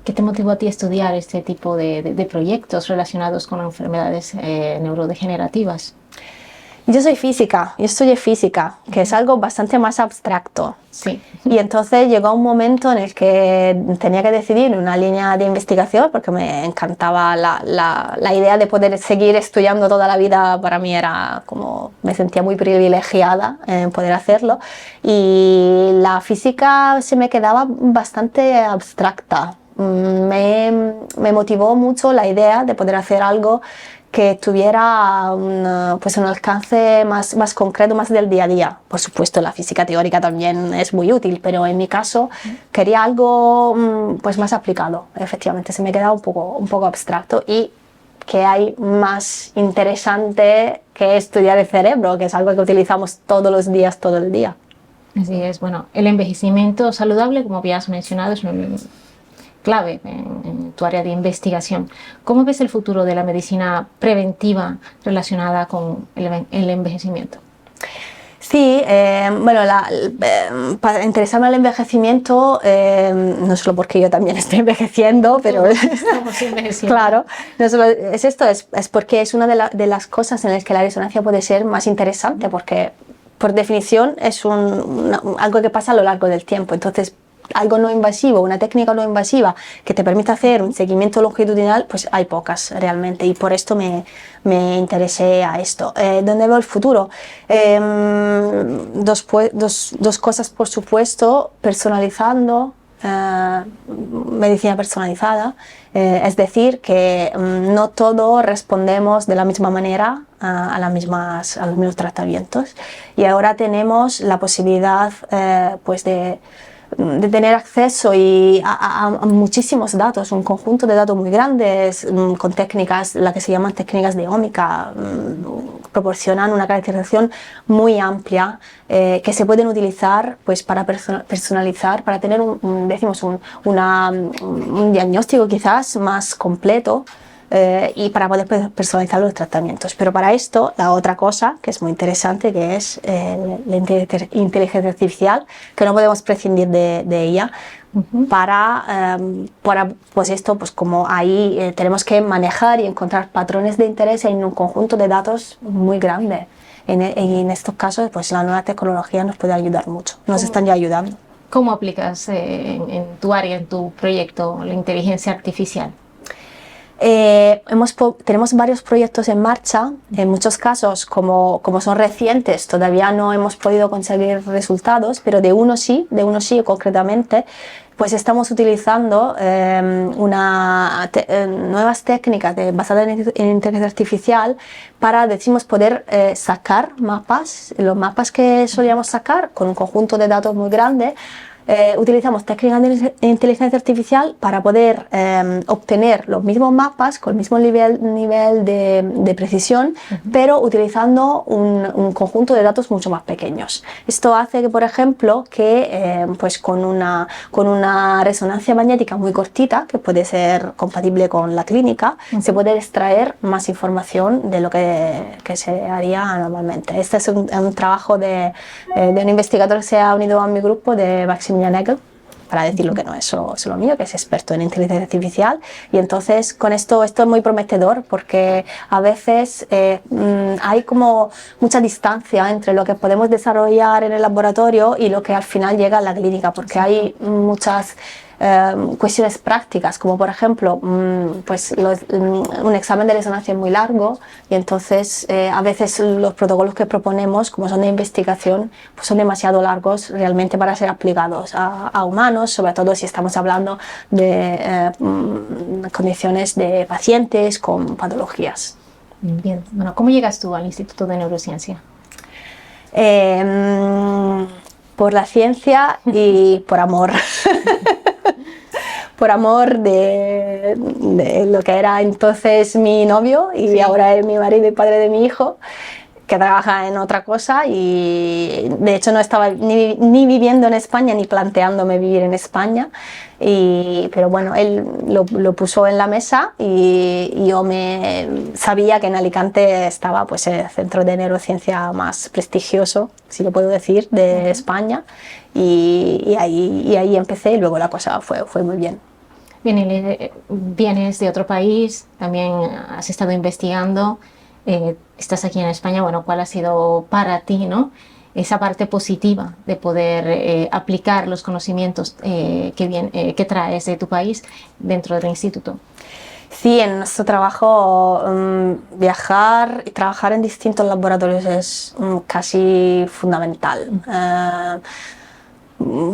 ¿Qué te motivó a ti a estudiar este tipo de proyectos relacionados con enfermedades neurodegenerativas? Yo estudié física, que es algo bastante más abstracto. Sí. Y entonces llegó un momento en el que tenía que decidir una línea de investigación, porque me encantaba la idea de poder seguir estudiando toda la vida. Para mí era como, me sentía muy privilegiada en poder hacerlo, y la física se me quedaba bastante abstracta. Me motivó mucho la idea de poder hacer algo que tuviera un alcance más concreto, más del día a día. Por supuesto, la física teórica también es muy útil, pero en mi caso quería algo pues más aplicado. Efectivamente, se me quedaba un poco abstracto, y que hay más interesante que estudiar el cerebro, que es algo que utilizamos todos los días, todo el día. Así es. Bueno, el envejecimiento saludable, como habías mencionado, es un clave en tu área de investigación. ¿Cómo ves el futuro de la medicina preventiva relacionada con el envejecimiento? Sí, para interesarme al envejecimiento, no solo porque yo también estoy envejeciendo, pero estamos envejeciendo. Claro, no solo es porque es una de las cosas en las que la resonancia puede ser más interesante, porque por definición es algo que pasa a lo largo del tiempo. Entonces, algo no invasivo, una técnica no invasiva que te permita hacer un seguimiento longitudinal, pues hay pocas realmente, y por esto me interesé a esto. ¿Dónde veo el futuro? Dos cosas, por supuesto: personalizando, medicina personalizada, es decir, que no todos respondemos de la misma manera a los mismos tratamientos, y ahora tenemos la posibilidad pues de tener acceso a muchísimos datos, un conjunto de datos muy grandes, con técnicas, las que se llaman técnicas de ómica, proporcionan una caracterización muy amplia que se pueden utilizar pues, para personalizar, para tener un diagnóstico quizás más completo, y para poder personalizar los tratamientos. Pero para esto, la otra cosa que es muy interesante, que es la inteligencia artificial, que no podemos prescindir de ella, para pues esto, pues como ahí tenemos que manejar y encontrar patrones de interés en un conjunto de datos muy grande. En estos casos, pues la nueva tecnología nos puede ayudar mucho, nos están ya ayudando. ¿Cómo aplicas en tu área, en tu proyecto, la inteligencia artificial? Tenemos varios proyectos en marcha. En muchos casos, como son recientes, todavía no hemos podido conseguir resultados, pero de uno sí concretamente, pues estamos utilizando nuevas técnicas basadas en inteligencia artificial para, decimos, poder sacar mapas, los mapas que solíamos sacar con un conjunto de datos muy grande. Utilizamos técnicas de inteligencia artificial para poder obtener los mismos mapas con el mismo nivel de precisión, pero utilizando un conjunto de datos mucho más pequeños. Esto hace que, por ejemplo, pues con una resonancia magnética muy cortita, que puede ser compatible con la clínica, se puede extraer más información de lo que se haría normalmente. Este es un trabajo de un investigador que se ha unido a mi grupo, de Maximilian Egel, para decirlo que no es solo mío, que es experto en inteligencia artificial. Y entonces con esto es muy prometedor, porque a veces hay como mucha distancia entre lo que podemos desarrollar en el laboratorio y lo que al final llega a la clínica, porque hay muchas cuestiones prácticas, como por ejemplo pues un examen de resonancia es muy largo, y entonces a veces los protocolos que proponemos, como son de investigación, pues son demasiado largos realmente para ser aplicados a humanos, sobre todo si estamos hablando de condiciones de pacientes con patologías. Bien, bueno, ¿cómo llegas tú al Instituto de Neurociencia? Por la ciencia y por amor. Por amor de lo que era entonces mi novio y ahora es mi marido y padre de mi hijo, que trabaja en otra cosa, y de hecho no estaba ni viviendo en España ni planteándome vivir en España, pero bueno, él lo puso en la mesa y yo sabía que en Alicante estaba pues el centro de neurociencia más prestigioso, si lo puedo decir, de España, y ahí empecé, y luego la cosa fue muy bien. Bien, vienes de otro país, también has estado investigando, estás aquí en España. Bueno, ¿cuál ha sido para ti, ¿no?, esa parte positiva de poder aplicar los conocimientos que traes de tu país dentro del instituto? Sí, en nuestro trabajo viajar y trabajar en distintos laboratorios es casi fundamental.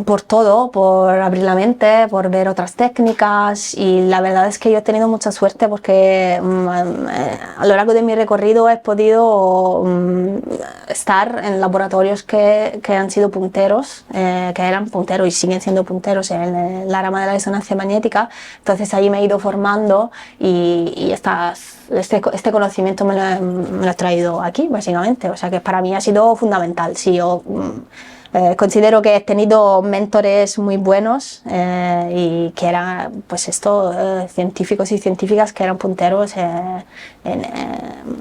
Por todo, por abrir la mente, por ver otras técnicas, y la verdad es que yo he tenido mucha suerte porque a lo largo de mi recorrido he podido estar en laboratorios que han sido punteros, que eran punteros y siguen siendo punteros en la rama de la resonancia magnética. Entonces ahí me he ido formando y este conocimiento me lo he traído aquí, básicamente. O sea que para mí ha sido fundamental. Sí, yo considero que he tenido mentores muy buenos y que eran pues científicos y científicas que eran punteros en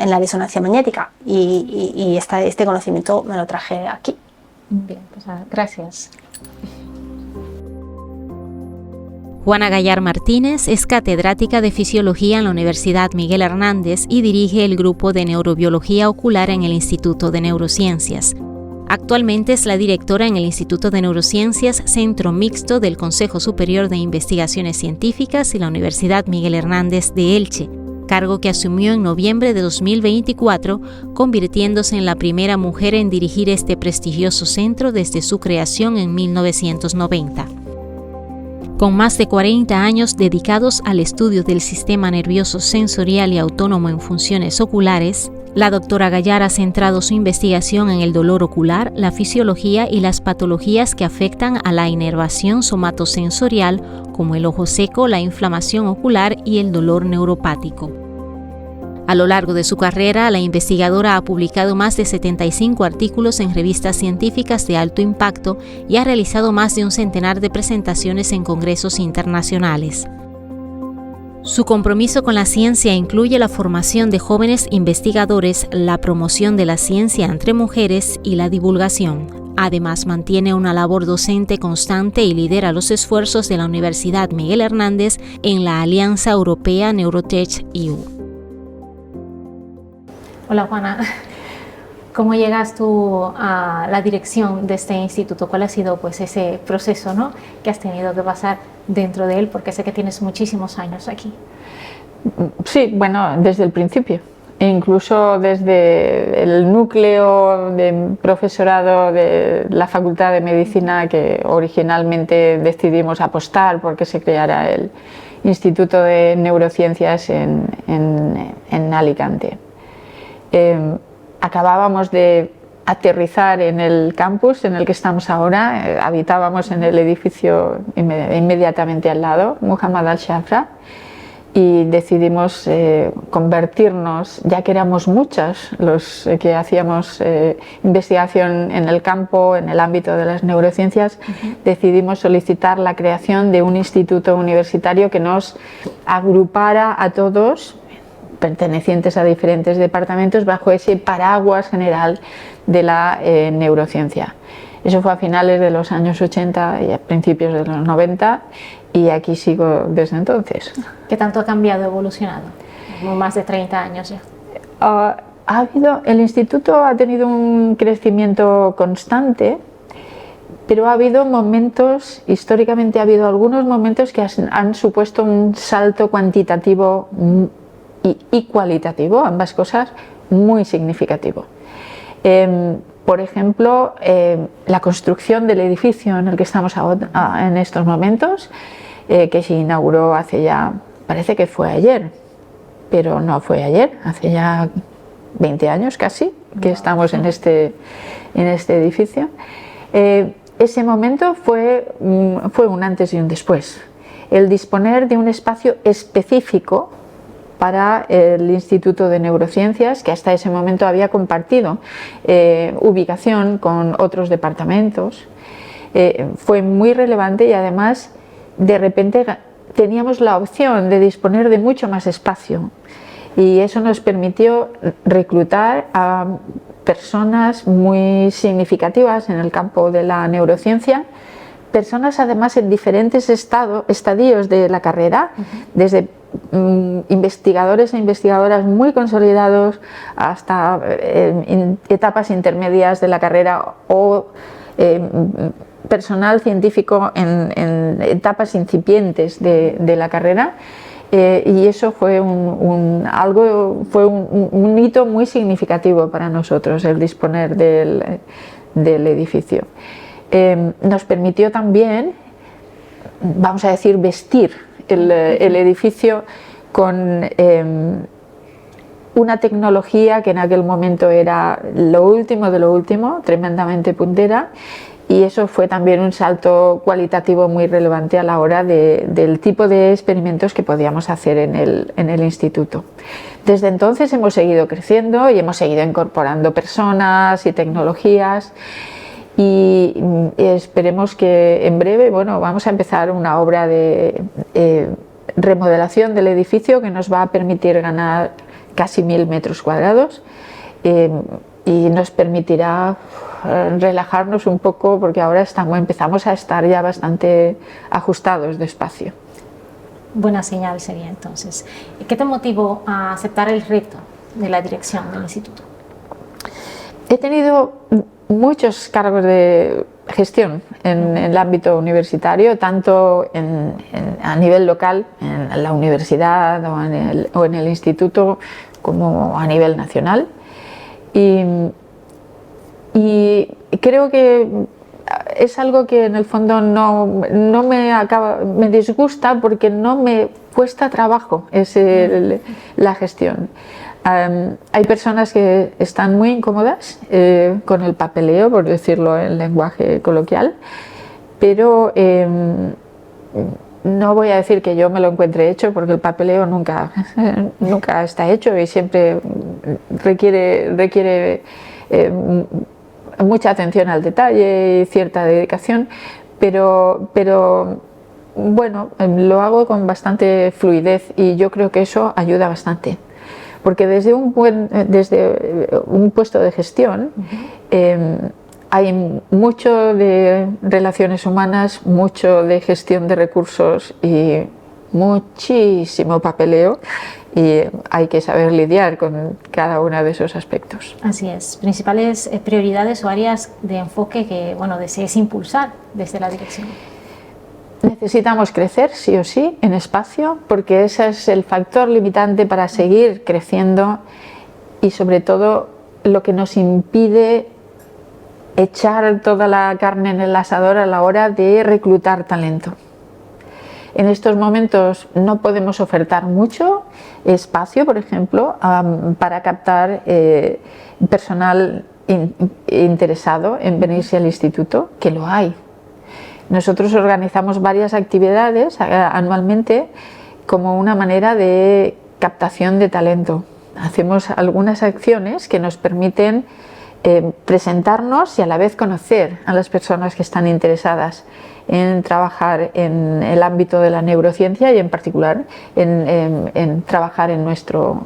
la resonancia magnética, y este conocimiento me lo traje aquí. Bien, pues gracias. Juana Gallar Martínez es catedrática de Fisiología en la Universidad Miguel Hernández y dirige el grupo de Neurobiología Ocular en el Instituto de Neurociencias. Actualmente es la directora en el Instituto de Neurociencias, Centro Mixto del Consejo Superior de Investigaciones Científicas y la Universidad Miguel Hernández de Elche, cargo que asumió en noviembre de 2024, convirtiéndose en la primera mujer en dirigir este prestigioso centro desde su creación en 1990. Con más de 40 años dedicados al estudio del sistema nervioso sensorial y autónomo en funciones oculares, la doctora Gallar ha centrado su investigación en el dolor ocular, la fisiología y las patologías que afectan a la inervación somatosensorial, como el ojo seco, la inflamación ocular y el dolor neuropático. A lo largo de su carrera, la investigadora ha publicado más de 75 artículos en revistas científicas de alto impacto y ha realizado más de un centenar de presentaciones en congresos internacionales. Su compromiso con la ciencia incluye la formación de jóvenes investigadores, la promoción de la ciencia entre mujeres y la divulgación. Además, mantiene una labor docente constante y lidera los esfuerzos de la Universidad Miguel Hernández en la Alianza Europea Neurotech EU. Hola Juana, ¿cómo llegas tú a la dirección de este instituto? ¿Cuál ha sido pues ese proceso, ¿no?, que has tenido que pasar dentro de él? Porque sé que tienes muchísimos años aquí. Sí, bueno, desde el principio. Incluso desde el núcleo de profesorado de la Facultad de Medicina, que originalmente decidimos apostar porque se creara el Instituto de Neurociencias en Alicante. Acabábamos de aterrizar en el campus en el que estamos ahora, habitábamos en el edificio inmediatamente al lado, Muhammad al-Shafra, y decidimos convertirnos, ya que éramos muchas los que hacíamos investigación en el campo, en el ámbito de las neurociencias, decidimos solicitar la creación de un instituto universitario que nos agrupara a todos, pertenecientes a diferentes departamentos, bajo ese paraguas general de la neurociencia. Eso fue a finales de los años 80 y a principios de los 90, y aquí sigo desde entonces. ¿Qué tanto ha cambiado, evolucionado? Más de 30 años ya. El instituto ha tenido un crecimiento constante, pero ha habido momentos, históricamente ha habido algunos momentos que han supuesto un salto cuantitativo y cualitativo, ambas cosas, muy significativo. Por ejemplo, la construcción del edificio en el que estamos en estos momentos, que se inauguró hace ya, parece que fue ayer, pero no fue ayer, hace ya 20 años casi que estamos en este edificio. Ese momento fue un antes y un después. El disponer de un espacio específico para el Instituto de Neurociencias, que hasta ese momento había compartido ubicación con otros departamentos, fue muy relevante, y además de repente teníamos la opción de disponer de mucho más espacio, y eso nos permitió reclutar a personas muy significativas en el campo de la neurociencia, personas además en diferentes estadios de la carrera, desde investigadores e investigadoras muy consolidados hasta etapas intermedias de la carrera, o personal científico en etapas incipientes de la carrera, y eso fue un hito muy significativo para nosotros, el disponer del edificio. Nos permitió también, vamos a decir, vestir el edificio con una tecnología que en aquel momento era lo último de lo último, tremendamente puntera, y eso fue también un salto cualitativo muy relevante a la hora del tipo de experimentos que podíamos hacer en el instituto. Desde entonces hemos seguido creciendo y hemos seguido incorporando personas y tecnologías, y esperemos que en breve, vamos a empezar una obra de remodelación del edificio que nos va a permitir ganar casi 1000 metros cuadrados, y nos permitirá relajarnos un poco, porque ahora empezamos a estar ya bastante ajustados de espacio. Buena señal sería entonces. ¿Qué te motivó a aceptar el reto de la dirección del instituto? He tenido muchos cargos de gestión en el ámbito universitario, tanto a nivel local, en la universidad o en el instituto, como a nivel nacional. Y creo que es algo que en el fondo no me disgusta, porque no me cuesta trabajo la gestión. Hay personas que están muy incómodas con el papeleo, por decirlo en lenguaje coloquial, pero no voy a decir que yo me lo encuentre hecho, porque el papeleo nunca está hecho y siempre requiere mucha atención al detalle y cierta dedicación, pero bueno, lo hago con bastante fluidez, y yo creo que eso ayuda bastante, porque desde un puesto de gestión hay mucho de relaciones humanas, mucho de gestión de recursos y muchísimo papeleo, y hay que saber lidiar con cada uno de esos aspectos. Así es. Principales prioridades o áreas de enfoque que desees impulsar desde la dirección. Necesitamos crecer sí o sí en espacio, porque ese es el factor limitante para seguir creciendo y sobre todo lo que nos impide echar toda la carne en el asador a la hora de reclutar talento. En estos momentos no podemos ofertar mucho espacio, por ejemplo, para captar personal interesado en venirse al instituto, que lo hay. Nosotros organizamos varias actividades anualmente como una manera de captación de talento. Hacemos algunas acciones que nos permiten presentarnos y a la vez conocer a las personas que están interesadas en trabajar en el ámbito de la neurociencia y en particular en trabajar en nuestro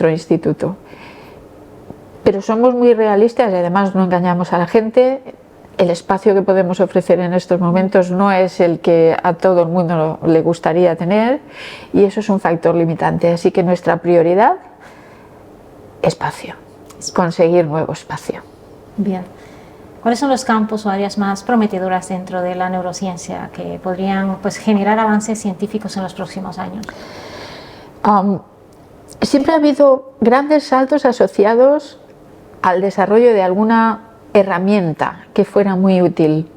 instituto. Pero somos muy realistas y además no engañamos a la gente. El espacio que podemos ofrecer en estos momentos no es el que a todo el mundo le gustaría tener y eso es un factor limitante. Así que nuestra prioridad, espacio, conseguir nuevo espacio. Bien. ¿Cuáles son los campos o áreas más prometedoras dentro de la neurociencia que podrían pues, generar avances científicos en los próximos años? Siempre ha habido grandes saltos asociados al desarrollo de alguna herramienta que fuera muy útil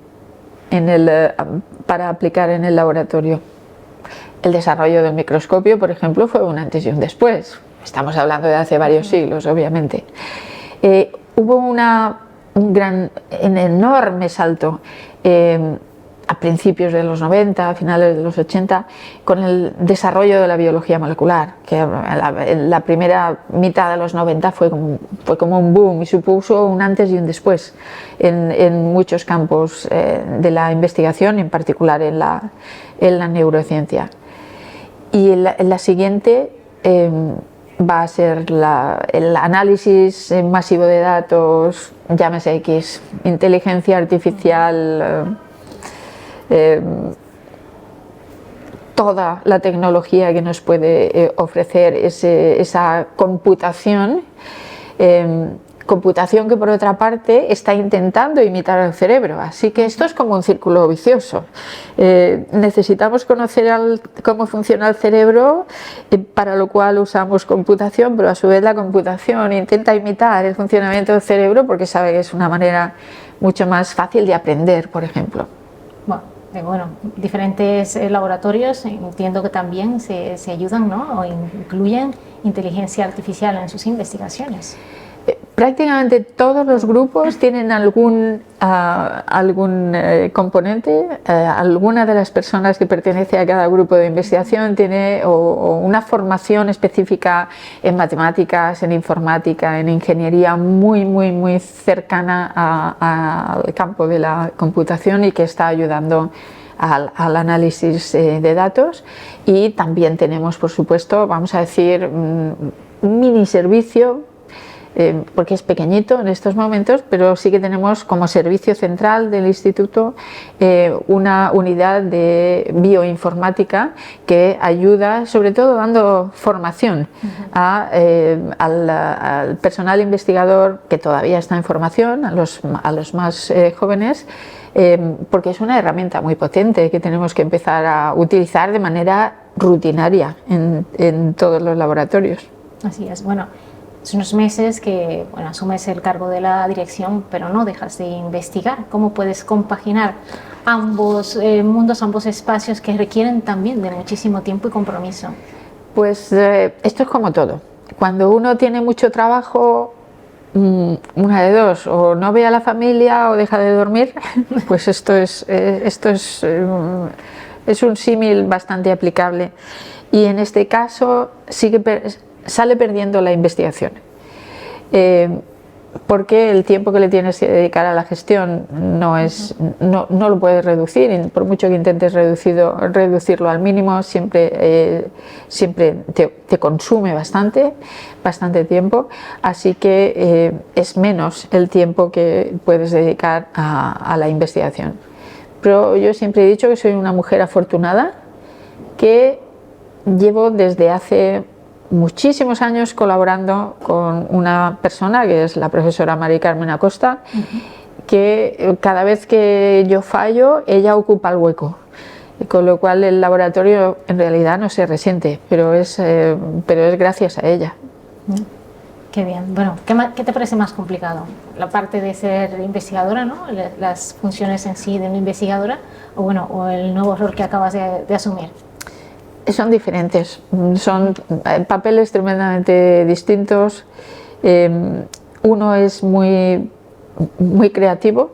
para aplicar en el laboratorio. El desarrollo del microscopio, por ejemplo, fue un antes y un después. Estamos hablando de hace varios siglos, obviamente. Hubo un enorme salto a principios de los 90, a finales de los 80, con el desarrollo de la biología molecular, que en la primera mitad de los 90 fue como un boom y supuso un antes y un después en muchos campos de la investigación, en particular en la neurociencia. Y la siguiente va a ser el análisis masivo de datos, llámese X, inteligencia artificial, toda la tecnología que nos puede ofrecer esa computación, computación que por otra parte está intentando imitar al cerebro, así que esto es como un círculo vicioso. Necesitamos conocer cómo funciona el cerebro, para lo cual usamos computación, pero a su vez la computación intenta imitar el funcionamiento del cerebro porque sabe que es una manera mucho más fácil de aprender, por ejemplo. Bueno, diferentes laboratorios entiendo que también se ayudan, ¿no? O incluyen inteligencia artificial en sus investigaciones. Prácticamente todos los grupos tienen algún componente, alguna de las personas que pertenece a cada grupo de investigación tiene o una formación específica en matemáticas, en informática, en ingeniería muy cercana al campo de la computación y que está ayudando al análisis de datos. Y también tenemos, por supuesto, vamos a decir, un mini servicio, porque es pequeñito en estos momentos, pero sí que tenemos como servicio central del instituto una unidad de bioinformática que ayuda, sobre todo dando formación al personal investigador que todavía está en formación, a los más jóvenes, porque es una herramienta muy potente que tenemos que empezar a utilizar de manera rutinaria en todos los laboratorios. Así es. Bueno, hace unos meses que asumes el cargo de la dirección, pero no dejas de investigar. ¿Cómo puedes compaginar ambos mundos, ambos espacios que requieren también de muchísimo tiempo y compromiso? Pues esto es como todo. Cuando uno tiene mucho trabajo, una de dos, o no ve a la familia o deja de dormir, pues esto es un símil bastante aplicable. Y en este caso sí que sale perdiendo la investigación, porque el tiempo que le tienes que dedicar a la gestión no lo puedes reducir, y por mucho que intentes reducirlo al mínimo, siempre te consume bastante tiempo, así que es menos el tiempo que puedes dedicar a la investigación. Pero yo siempre he dicho que soy una mujer afortunada, que llevo desde hace muchísimos años colaborando con una persona que es la profesora Mari Carmen Acosta, que cada vez que yo fallo ella ocupa el hueco con lo cual el laboratorio en realidad no se resiente, pero es gracias a ella. Qué bien. Bueno, ¿qué te parece más complicado? ¿La parte de ser investigadora, ¿no? Las funciones en sí de una investigadora, o el nuevo rol que acabas de asumir? Son diferentes, son papeles tremendamente distintos. Uno es muy creativo,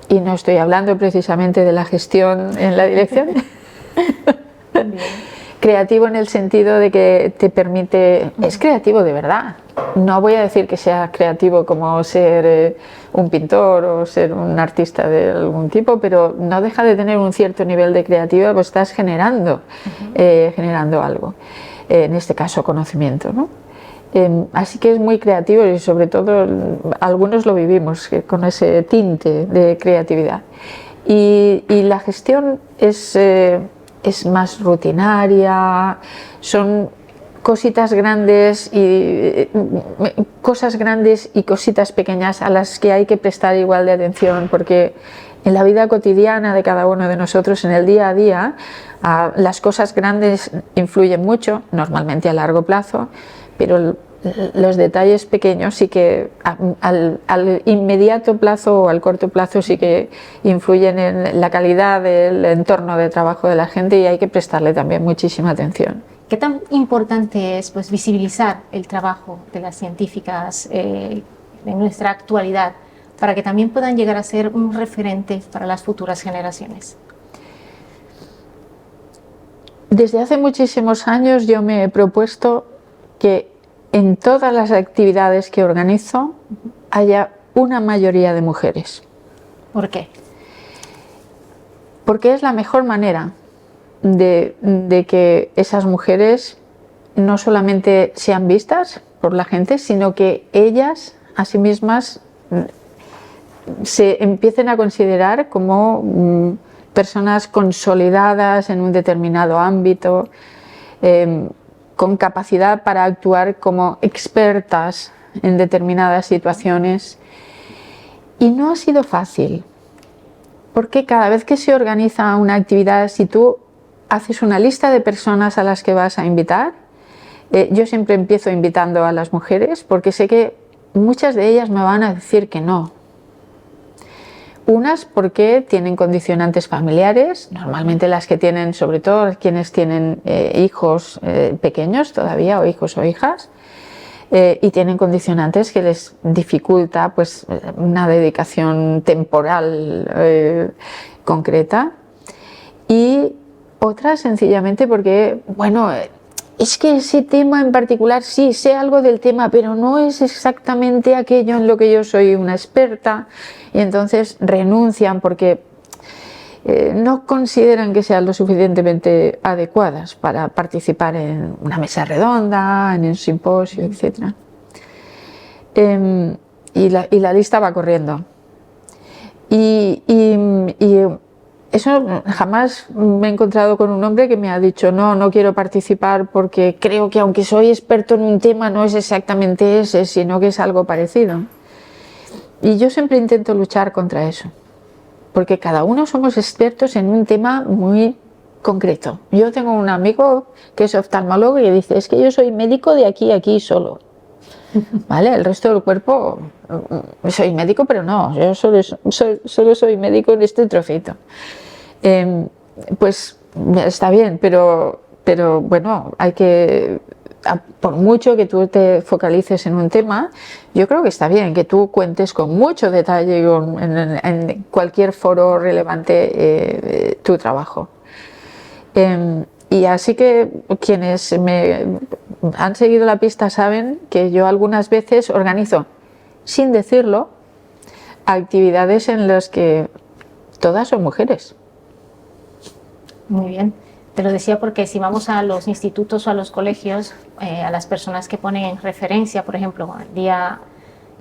y no estoy hablando precisamente de la gestión en la dirección. Creativo en el sentido de que te permite, es creativo de verdad. No voy a decir que sea creativo como ser un pintor o ser un artista de algún tipo, pero no deja de tener un cierto nivel de creatividad, pues estás generando algo, en este caso conocimiento, ¿no? Así que es muy creativo y sobre todo algunos lo vivimos con ese tinte de creatividad. Y la gestión es más rutinaria, son cositas grandes y cositas pequeñas a las que hay que prestar igual de atención, porque en la vida cotidiana de cada uno de nosotros, en el día a día, las cosas grandes influyen mucho, normalmente a largo plazo, pero los detalles pequeños sí que al inmediato plazo o al corto plazo sí que influyen en la calidad del entorno de trabajo de la gente, y hay que prestarle también muchísima atención. ¿Qué tan importante es, pues, visibilizar el trabajo de las científicas de nuestra actualidad para que también puedan llegar a ser un referente para las futuras generaciones? Desde hace muchísimos años yo me he propuesto que en todas las actividades que organizo haya una mayoría de mujeres. ¿Por qué? Porque es la mejor manera de que esas mujeres no solamente sean vistas por la gente, sino que ellas a sí mismas se empiecen a considerar como personas consolidadas en un determinado ámbito, con capacidad para actuar como expertas en determinadas situaciones. Y no ha sido fácil, porque cada vez que se organiza una actividad, si tú haces una lista de personas a las que vas a invitar, yo siempre empiezo invitando a las mujeres, porque sé que muchas de ellas me van a decir que no. Unas porque tienen condicionantes familiares, normalmente las que tienen, sobre todo quienes tienen hijos pequeños todavía, o hijos o hijas, y tienen condicionantes que les dificulta, pues, una dedicación temporal concreta. Y otras sencillamente porque, bueno, es que ese tema en particular, sí, sé algo del tema, pero no es exactamente aquello en lo que yo soy una experta, y entonces renuncian porque no consideran que sean lo suficientemente adecuadas para participar en una mesa redonda, en un simposio, etc. Y la lista va corriendo. Y eso, jamás me he encontrado con un hombre que me ha dicho no quiero participar porque creo que aunque soy experto en un tema no es exactamente ese, sino que es algo parecido. Y yo siempre intento luchar contra eso, porque cada uno somos expertos en un tema muy concreto. Yo tengo un amigo que es oftalmólogo y dice, es que yo soy médico de aquí a aquí solo. ¿Vale? El resto del cuerpo, soy médico, pero no, yo solo soy médico en este trocito. Pues está bien, pero bueno, hay que, por mucho que tú te focalices en un tema, yo creo que está bien que tú cuentes con mucho detalle en cualquier foro relevante tu trabajo. Y así que quienes me han seguido la pista saben que yo algunas veces organizo, sin decirlo, actividades en las que todas son mujeres. Muy bien. Te lo decía porque si vamos a los institutos o a los colegios, a las personas que ponen en referencia, por ejemplo, el Día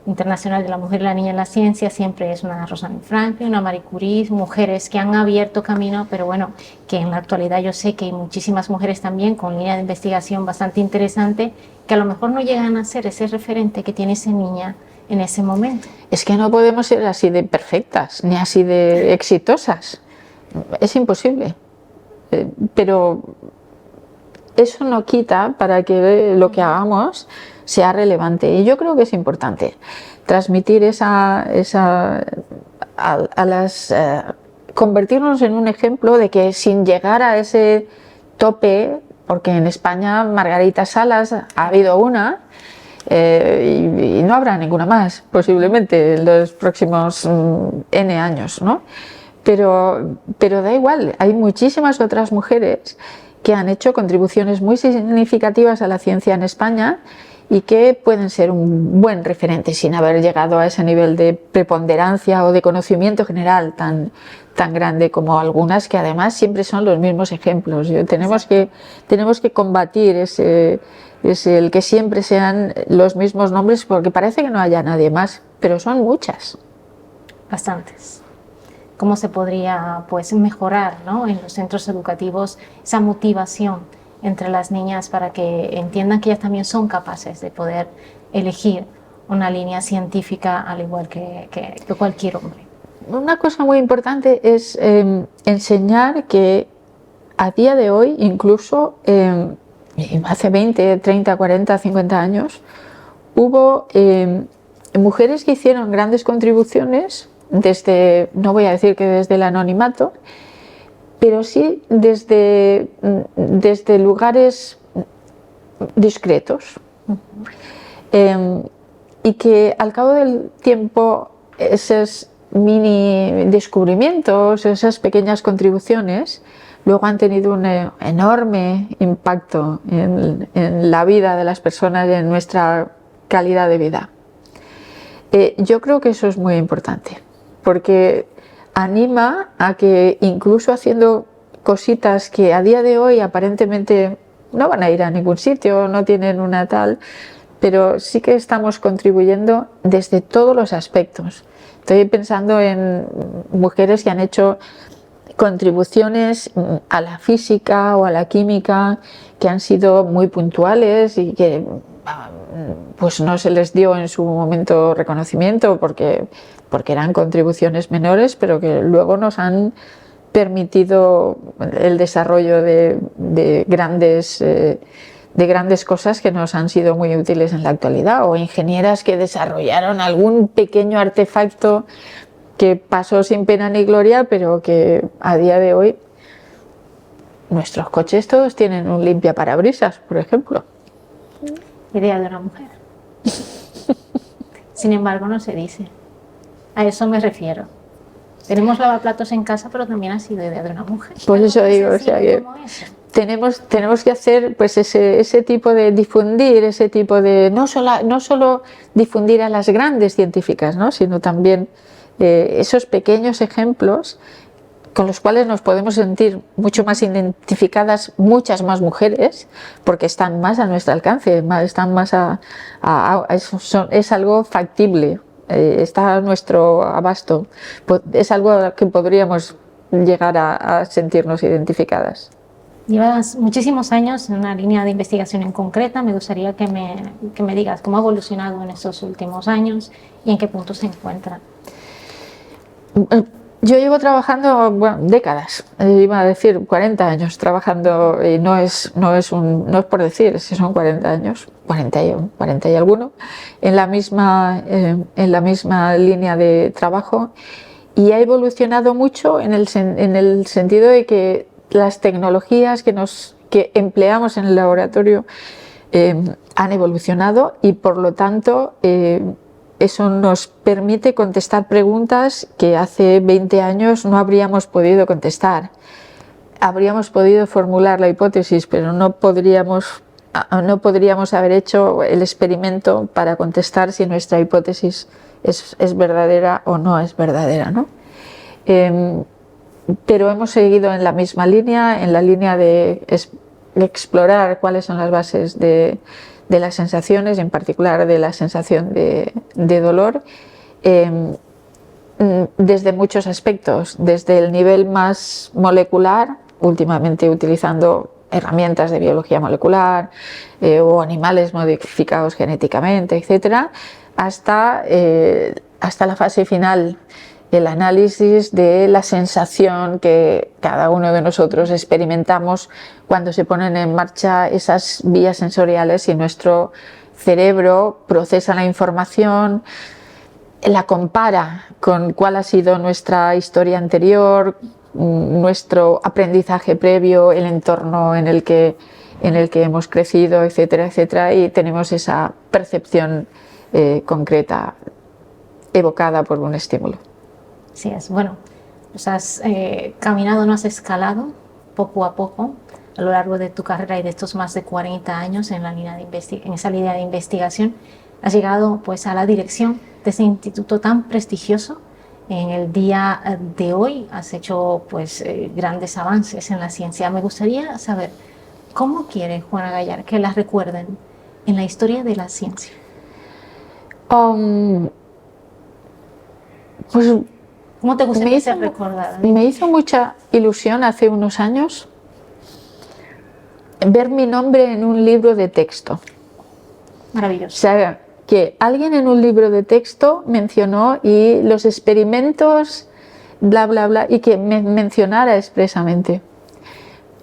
Internacional de la Mujer y la Niña en la Ciencia, siempre es una Rosalind Franklin, una Marie Curie, mujeres que han abierto camino, pero bueno, que en la actualidad yo sé que hay muchísimas mujeres también con línea de investigación bastante interesante, que a lo mejor no llegan a ser ese referente que tiene esa niña en ese momento. Es que no podemos ser así de perfectas, ni así de exitosas. Es imposible. pero eso no quita para que lo que hagamos sea relevante. Y yo creo que es importante transmitir convertirnos en un ejemplo de que sin llegar a ese tope, porque en España Margarita Salas ha habido una, y no habrá ninguna más posiblemente en los próximos N años, ¿no? Pero da igual, hay muchísimas otras mujeres que han hecho contribuciones muy significativas a la ciencia en España y que pueden ser un buen referente sin haber llegado a ese nivel de preponderancia o de conocimiento general tan grande como algunas, que además siempre son los mismos ejemplos. Tenemos que combatir el que siempre sean los mismos nombres, porque parece que no haya nadie más, pero son muchas. Bastantes. ¿Cómo se podría pues mejorar, ¿no?, en los centros educativos esa motivación entre las niñas para que entiendan que ellas también son capaces de poder elegir una línea científica al igual que cualquier hombre? Una cosa muy importante es enseñar que a día de hoy, incluso hace 20, 30, 40, 50 años, hubo mujeres que hicieron grandes contribuciones desde, no voy a decir que desde el anonimato, pero sí desde lugares discretos. Y que al cabo del tiempo esos mini descubrimientos, esas pequeñas contribuciones, luego han tenido un enorme impacto en la vida de las personas y en nuestra calidad de vida. Yo creo que eso es muy importante, porque anima a que incluso haciendo cositas que a día de hoy aparentemente no van a ir a ningún sitio, no tienen una tal, pero sí que estamos contribuyendo desde todos los aspectos. Estoy pensando en mujeres que han hecho contribuciones a la física o a la química que han sido muy puntuales y que pues no se les dio en su momento reconocimiento porque eran contribuciones menores, pero que luego nos han permitido el desarrollo de grandes cosas que nos han sido muy útiles en la actualidad, o ingenieras que desarrollaron algún pequeño artefacto que pasó sin pena ni gloria, pero que a día de hoy nuestros coches todos tienen un limpiaparabrisas, por ejemplo. Idea de una mujer. Sin embargo, no se dice. A eso me refiero. Tenemos lavaplatos en casa, pero también ha sido idea de una mujer. Pues eso digo, o sea que tenemos que hacer pues ese tipo de difundir, ese tipo de no solo difundir a las grandes científicas, ¿no?, sino también esos pequeños ejemplos con los cuales nos podemos sentir mucho más identificadas muchas más mujeres, porque están más a nuestro alcance, están más es algo factible, está a nuestro abasto, es algo a lo que podríamos llegar a sentirnos identificadas. Llevas muchísimos años en una línea de investigación en concreta. Me gustaría que me digas cómo ha evolucionado en estos últimos años y en qué punto se encuentra. Yo llevo trabajando décadas, iba a decir 40 años trabajando, y no es por decir, si son 40 años, 40 y alguno, en la misma línea de trabajo, y ha evolucionado mucho en el sentido de que las tecnologías que empleamos en el laboratorio han evolucionado, y por lo tanto eso nos permite contestar preguntas que hace 20 años no habríamos podido contestar. Habríamos podido formular la hipótesis, pero no podríamos haber hecho el experimento para contestar si nuestra hipótesis es verdadera o no es verdadera, ¿no? Pero hemos seguido en la misma línea, en la línea de explorar cuáles son las bases de las sensaciones, en particular de la sensación de dolor, desde muchos aspectos, desde el nivel más molecular, últimamente utilizando herramientas de biología molecular o animales modificados genéticamente, etcétera, hasta la fase final, el análisis de la sensación que cada uno de nosotros experimentamos cuando se ponen en marcha esas vías sensoriales y nuestro cerebro procesa la información, la compara con cuál ha sido nuestra historia anterior, nuestro aprendizaje previo, el entorno en el que hemos crecido, etcétera, etcétera, y tenemos esa percepción concreta evocada por un estímulo. Así es. Bueno, pues has caminado, no has escalado poco a poco a lo largo de tu carrera y de estos más de 40 años en esa línea de investigación. Has llegado pues a la dirección de ese instituto tan prestigioso. En el día de hoy has hecho pues grandes avances en la ciencia. Me gustaría saber cómo quiere Juana Gallar que la recuerden en la historia de la ciencia. Pues ¿cómo te gustaría ser recordada? Me hizo mucha ilusión hace unos años ver mi nombre en un libro de texto. Maravilloso. O sea, que alguien en un libro de texto mencionó y los experimentos, bla, bla, bla, y que me mencionara expresamente.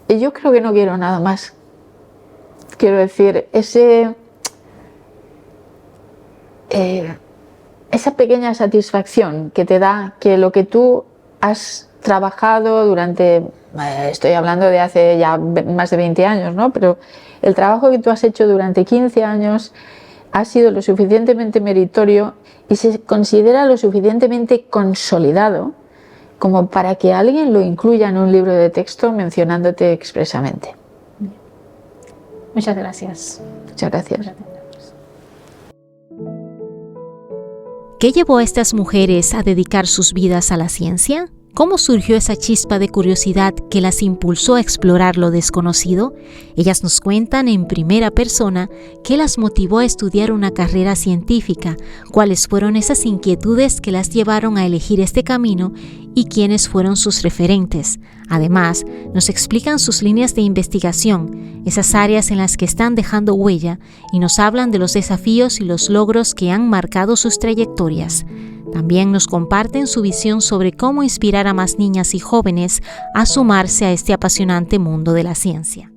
Y yo creo que no quiero nada más. Quiero decir, esa pequeña satisfacción que te da que lo que tú has trabajado durante, estoy hablando de hace ya más de 20 años, ¿no? Pero el trabajo que tú has hecho durante 15 años ha sido lo suficientemente meritorio y se considera lo suficientemente consolidado como para que alguien lo incluya en un libro de texto mencionándote expresamente. Muchas gracias. Muchas gracias. ¿Qué llevó a estas mujeres a dedicar sus vidas a la ciencia? ¿Cómo surgió esa chispa de curiosidad que las impulsó a explorar lo desconocido? Ellas nos cuentan en primera persona qué las motivó a estudiar una carrera científica, cuáles fueron esas inquietudes que las llevaron a elegir este camino y quiénes fueron sus referentes. Además, nos explican sus líneas de investigación, esas áreas en las que están dejando huella, y nos hablan de los desafíos y los logros que han marcado sus trayectorias. También nos comparten su visión sobre cómo inspirar a más niñas y jóvenes a sumarse a este apasionante mundo de la ciencia.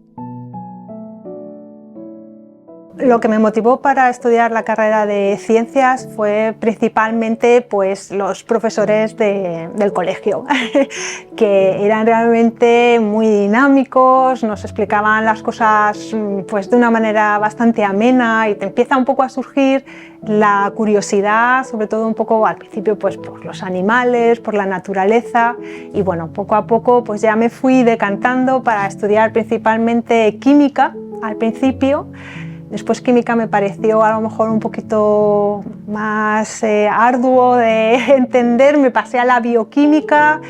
Lo que me motivó para estudiar la carrera de ciencias fue principalmente pues, los profesores del colegio, que eran realmente muy dinámicos, nos explicaban las cosas pues, de una manera bastante amena y te empieza un poco a surgir la curiosidad, sobre todo un poco al principio pues, por los animales, por la naturaleza, y bueno, poco a poco pues, ya me fui decantando para estudiar principalmente química al principio. Después química me pareció a lo mejor un poquito más arduo de entender, me pasé a la bioquímica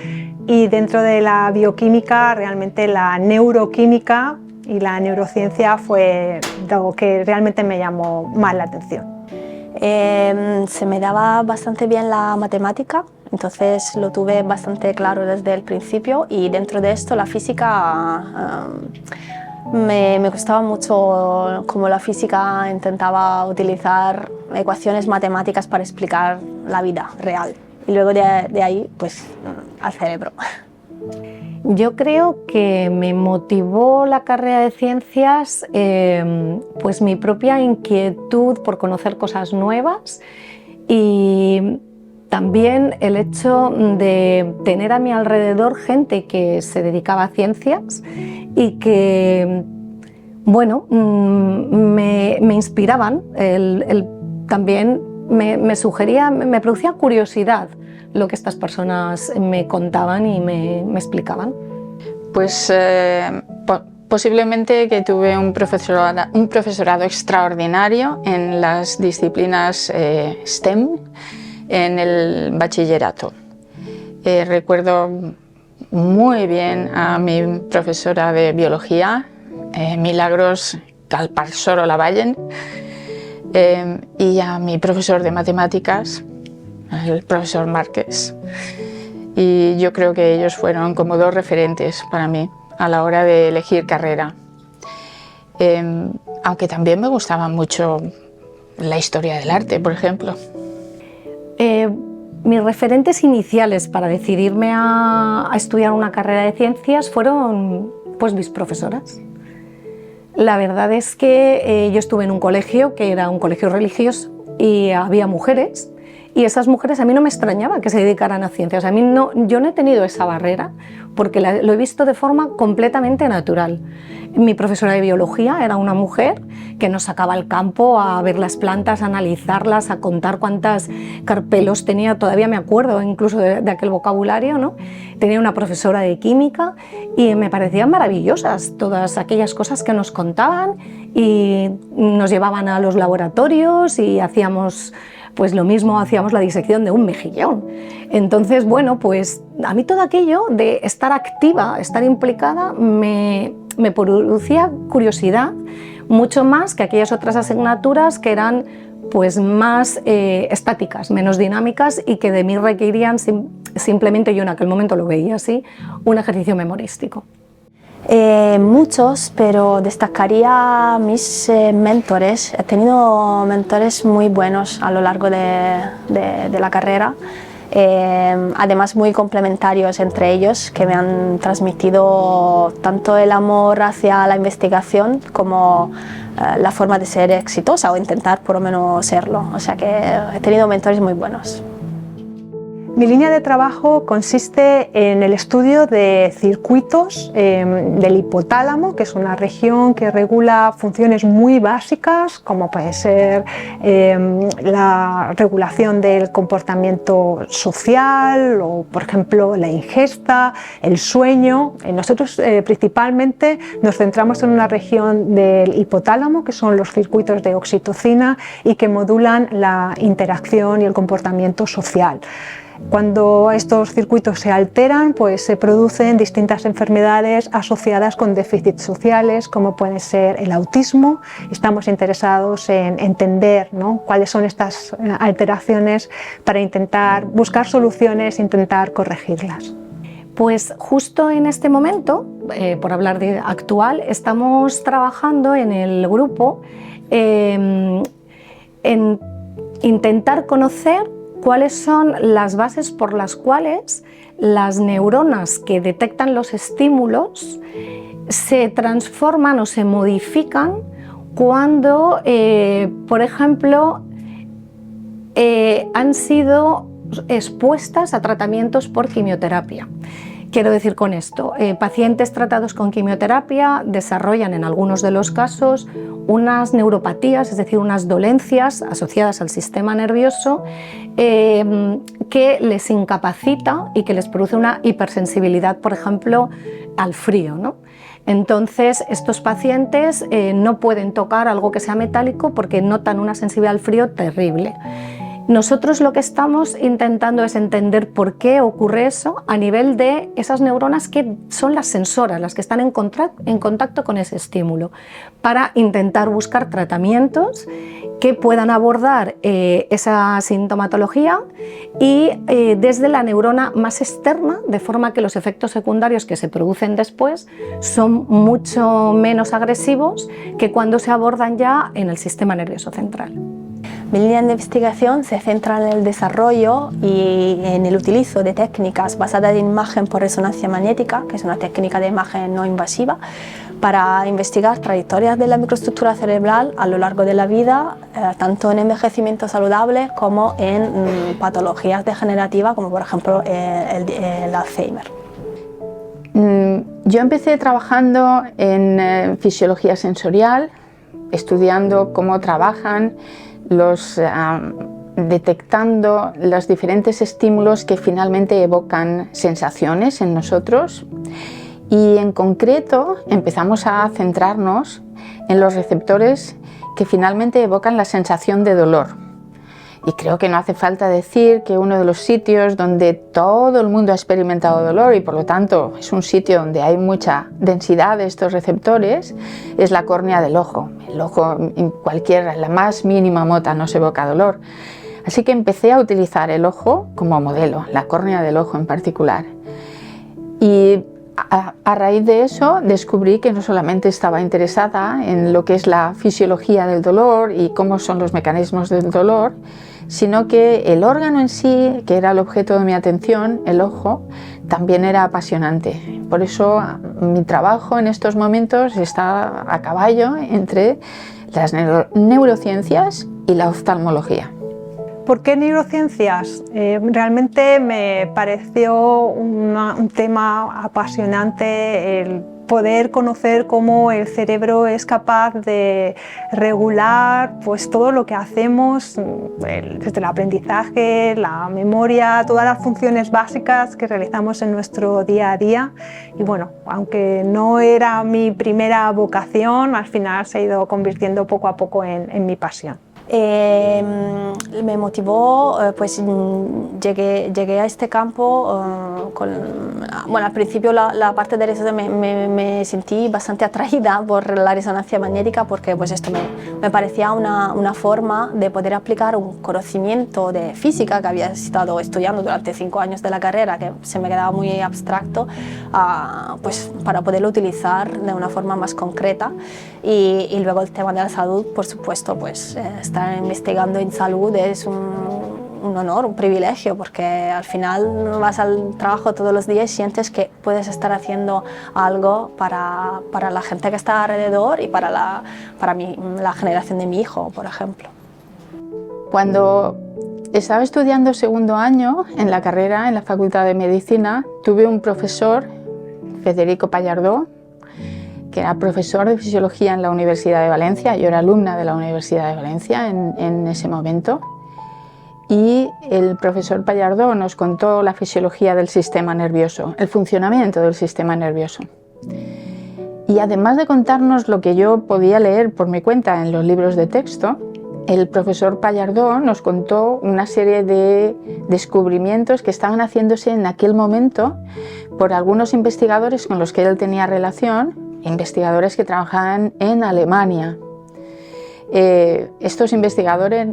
y dentro de la bioquímica realmente la neuroquímica y la neurociencia fue algo que realmente me llamó más la atención. Se me daba bastante bien la matemática, entonces lo tuve bastante claro desde el principio, y dentro de esto la física me costaba mucho cómo la física intentaba utilizar ecuaciones matemáticas para explicar la vida real, y luego de ahí pues al cerebro. Yo creo que me motivó la carrera de ciencias pues mi propia inquietud por conocer cosas nuevas, y también el hecho de tener a mi alrededor gente que se dedicaba a ciencias y que, bueno, me inspiraban, también me sugería, me producía curiosidad lo que estas personas me contaban y me explicaban. Pues posiblemente que tuve un profesorado extraordinario en las disciplinas STEM en el bachillerato. Recuerdo muy bien a mi profesora de biología, Milagros Calparsoro-Lavallen, y a mi profesor de matemáticas, el profesor Márquez. Y yo creo que ellos fueron como dos referentes para mí a la hora de elegir carrera. Aunque también me gustaba mucho la historia del arte, por ejemplo. Mis referentes iniciales para decidirme a estudiar una carrera de ciencias fueron pues mis profesoras. La verdad es que yo estuve en un colegio que era un colegio religioso y había mujeres, y esas mujeres a mí no me extrañaba que se dedicaran a ciencias. A mí no, yo no he tenido esa barrera porque lo he visto de forma completamente natural. Mi profesora de biología era una mujer que nos sacaba al campo a ver las plantas, a analizarlas, a contar cuántas carpelos tenía. Todavía me acuerdo incluso de aquel vocabulario, ¿no? Tenía una profesora de química y me parecían maravillosas todas aquellas cosas que nos contaban, y nos llevaban a los laboratorios y hacíamos pues lo mismo, hacíamos la disección de un mejillón. Entonces, bueno, pues a mí todo aquello de estar activa, estar implicada, me producía curiosidad, mucho más que aquellas otras asignaturas que eran pues más estáticas, menos dinámicas, y que de mí requerían simplemente, yo en aquel momento lo veía así, un ejercicio memorístico. Muchos, pero destacaría mis mentores. He tenido mentores muy buenos a lo largo de la carrera, además muy complementarios entre ellos, que me han transmitido tanto el amor hacia la investigación como la forma de ser exitosa o intentar por lo menos serlo. O sea que he tenido mentores muy buenos. Mi línea de trabajo consiste en el estudio de circuitos del hipotálamo, que es una región que regula funciones muy básicas, como puede ser la regulación del comportamiento social o, por ejemplo, la ingesta, el sueño. Nosotros principalmente nos centramos en una región del hipotálamo, que son los circuitos de oxitocina y que modulan la interacción y el comportamiento social. Cuando estos circuitos se alteran, pues se producen distintas enfermedades asociadas con déficits sociales, como puede ser el autismo. Estamos interesados en entender, ¿no?, cuáles son estas alteraciones para intentar buscar soluciones, intentar corregirlas. Pues justo en este momento, por hablar de actual, estamos trabajando en el grupo en intentar conocer cuáles son las bases por las cuales las neuronas que detectan los estímulos se transforman o se modifican cuando, por ejemplo, han sido expuestas a tratamientos por quimioterapia. Quiero decir con esto, pacientes tratados con quimioterapia desarrollan en algunos de los casos unas neuropatías, es decir, unas dolencias asociadas al sistema nervioso que les incapacita y que les produce una hipersensibilidad, por ejemplo, al frío, ¿no? Entonces, estos pacientes no pueden tocar algo que sea metálico porque notan una sensibilidad al frío terrible. Nosotros lo que estamos intentando es entender por qué ocurre eso a nivel de esas neuronas que son las sensoras, las que están en contacto con ese estímulo, para intentar buscar tratamientos que puedan abordar esa sintomatología y desde la neurona más externa, de forma que los efectos secundarios que se producen después son mucho menos agresivos que cuando se abordan ya en el sistema nervioso central. Mi línea de investigación se centra en el desarrollo y en el utilizo de técnicas basadas en imagen por resonancia magnética, que es una técnica de imagen no invasiva, para investigar trayectorias de la microestructura cerebral a lo largo de la vida, tanto en envejecimiento saludable como en patologías degenerativas, como por ejemplo el Alzheimer. Yo empecé trabajando en fisiología sensorial, estudiando cómo trabajan detectando los diferentes estímulos que finalmente evocan sensaciones en nosotros, y en concreto empezamos a centrarnos en los receptores que finalmente evocan la sensación de dolor. Y creo que no hace falta decir que uno de los sitios donde todo el mundo ha experimentado dolor, y por lo tanto es un sitio donde hay mucha densidad de estos receptores, es la córnea del ojo. El ojo, la más mínima mota nos evoca dolor. Así que empecé a utilizar el ojo como modelo, la córnea del ojo en particular. Y a raíz de eso descubrí que no solamente estaba interesada en lo que es la fisiología del dolor y cómo son los mecanismos del dolor, sino que el órgano en sí, que era el objeto de mi atención, el ojo, también era apasionante. Por eso mi trabajo en estos momentos está a caballo entre las neurociencias y la oftalmología. ¿Por qué neurociencias? Realmente me pareció un tema apasionante el poder conocer cómo el cerebro es capaz de regular pues, todo lo que hacemos, desde el aprendizaje, la memoria, todas las funciones básicas que realizamos en nuestro día a día. Y bueno, aunque no era mi primera vocación, al final se ha ido convirtiendo poco a poco en mi pasión. Me motivó, pues llegué a este campo bueno, al principio la parte de resonancia me sentí bastante atraída por la resonancia magnética porque pues esto me parecía una forma de poder aplicar un conocimiento de física que había estado estudiando durante 5 años de la carrera, que se me quedaba muy abstracto, pues para poderlo utilizar de una forma más concreta. Y luego el tema de la salud, por supuesto, pues estar investigando en salud es un honor, un privilegio, porque al final vas al trabajo todos los días y sientes que puedes estar haciendo algo para la gente que está alrededor y para la generación de mi hijo, por ejemplo. Cuando estaba estudiando segundo año en la carrera, en la Facultad de Medicina, tuve un profesor, Federico Pallardó, que era profesor de Fisiología en la Universidad de Valencia. Yo era alumna de la Universidad de Valencia en ese momento. Y el profesor Pallardó nos contó la fisiología del sistema nervioso, el funcionamiento del sistema nervioso. Y además de contarnos lo que yo podía leer por mi cuenta en los libros de texto, el profesor Pallardó nos contó una serie de descubrimientos que estaban haciéndose en aquel momento por algunos investigadores con los que él tenía relación, investigadores que trabajaban en Alemania. Estos investigadores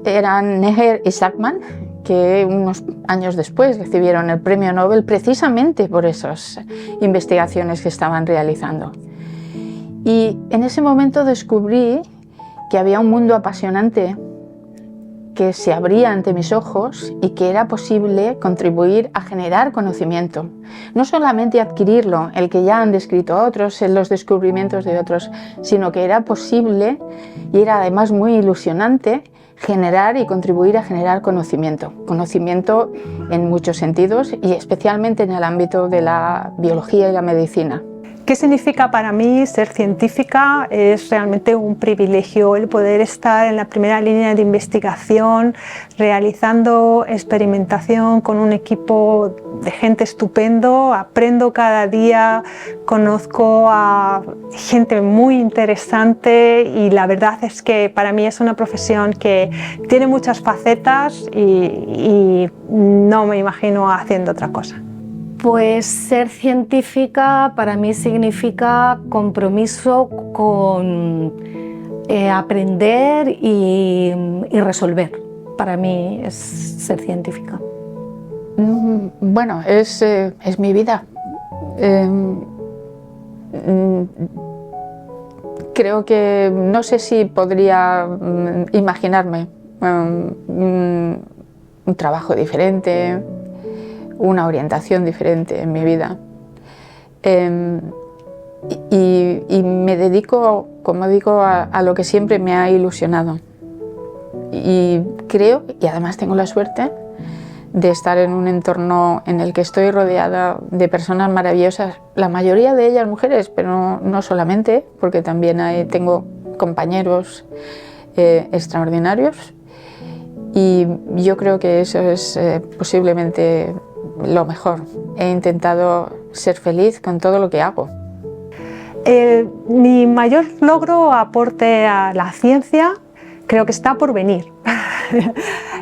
eran Neher y Sackmann, que unos años después recibieron el premio Nobel precisamente por esas investigaciones que estaban realizando. Y en ese momento descubrí que había un mundo apasionante que se abría ante mis ojos y que era posible contribuir a generar conocimiento. No solamente adquirirlo, el que ya han descrito otros, en los descubrimientos de otros, sino que era posible, y era además muy ilusionante, generar y contribuir a generar conocimiento. Conocimiento en muchos sentidos y especialmente en el ámbito de la biología y la medicina. ¿Qué significa para mí ser científica? Es realmente un privilegio el poder estar en la primera línea de investigación, realizando experimentación con un equipo de gente estupendo. Aprendo cada día, conozco a gente muy interesante y la verdad es que para mí es una profesión que tiene muchas facetas y no me imagino haciendo otra cosa. Pues ser científica para mí significa compromiso con aprender y resolver. Para mí es ser científica. Bueno, es mi vida. Creo que no sé si podría imaginarme un trabajo diferente, una orientación diferente en mi vida. Y me dedico, como digo, a lo que siempre me ha ilusionado. Y creo, y además tengo la suerte, de estar en un entorno en el que estoy rodeada de personas maravillosas, la mayoría de ellas mujeres, pero no solamente, porque también tengo compañeros extraordinarios. Y yo creo que eso es posiblemente lo mejor. He intentado ser feliz con todo lo que hago. Mi mayor logro, aporte a la ciencia, creo que está por venir.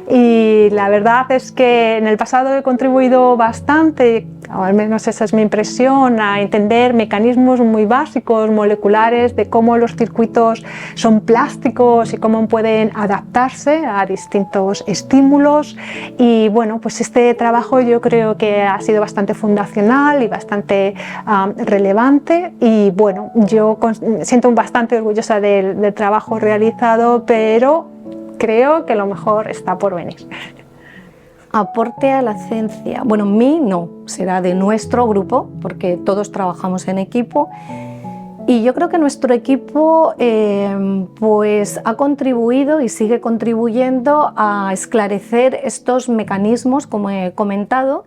Y la verdad es que en el pasado he contribuido bastante, o al menos esa es mi impresión, a entender mecanismos muy básicos, moleculares, de cómo los circuitos son plásticos y cómo pueden adaptarse a distintos estímulos. Y bueno, pues este trabajo yo creo que ha sido bastante fundacional y bastante relevante. Y bueno, yo siento bastante orgullosa del trabajo realizado, pero creo que lo mejor está por venir. Aporte a la ciencia. Bueno, mí no, será de nuestro grupo, porque todos trabajamos en equipo. Y yo creo que nuestro equipo pues ha contribuido y sigue contribuyendo a esclarecer estos mecanismos, como he comentado,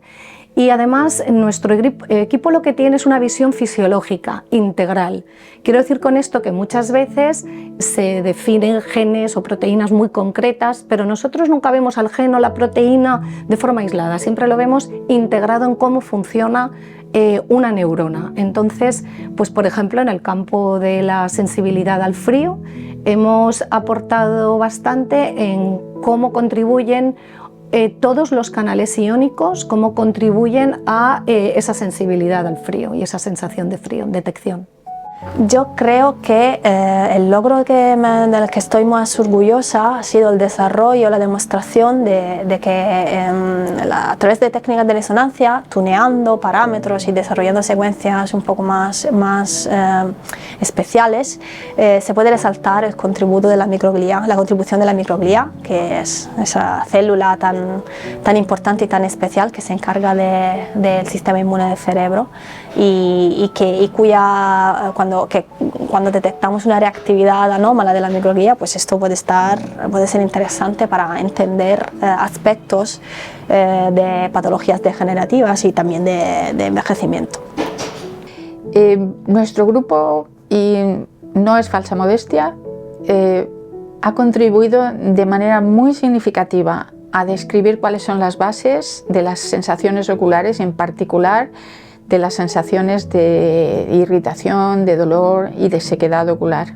y además nuestro equipo lo que tiene es una visión fisiológica integral. Quiero decir con esto que muchas veces se definen genes o proteínas muy concretas, pero nosotros nunca vemos al gen o la proteína de forma aislada, siempre lo vemos integrado en cómo funciona una neurona. Entonces, pues por ejemplo, en el campo de la sensibilidad al frío hemos aportado bastante en cómo contribuyen todos los canales iónicos, cómo contribuyen a esa sensibilidad al frío y esa sensación de frío, detección. Yo creo que el logro del que estoy más orgullosa ha sido el desarrollo, la demostración de que a través de técnicas de resonancia, tuneando parámetros y desarrollando secuencias un poco más especiales, se puede resaltar el contributo de la microglía, la contribución de la microglía, que es esa célula tan importante y tan especial que se encarga del sistema inmune del cerebro y cuya cuando detectamos una reactividad anómala de la microglía, pues esto puede ser interesante para entender aspectos de patologías degenerativas y también de envejecimiento. Nuestro grupo, y no es falsa modestia, ha contribuido de manera muy significativa a describir cuáles son las bases de las sensaciones oculares, en particular de las sensaciones de irritación, de dolor y de sequedad ocular.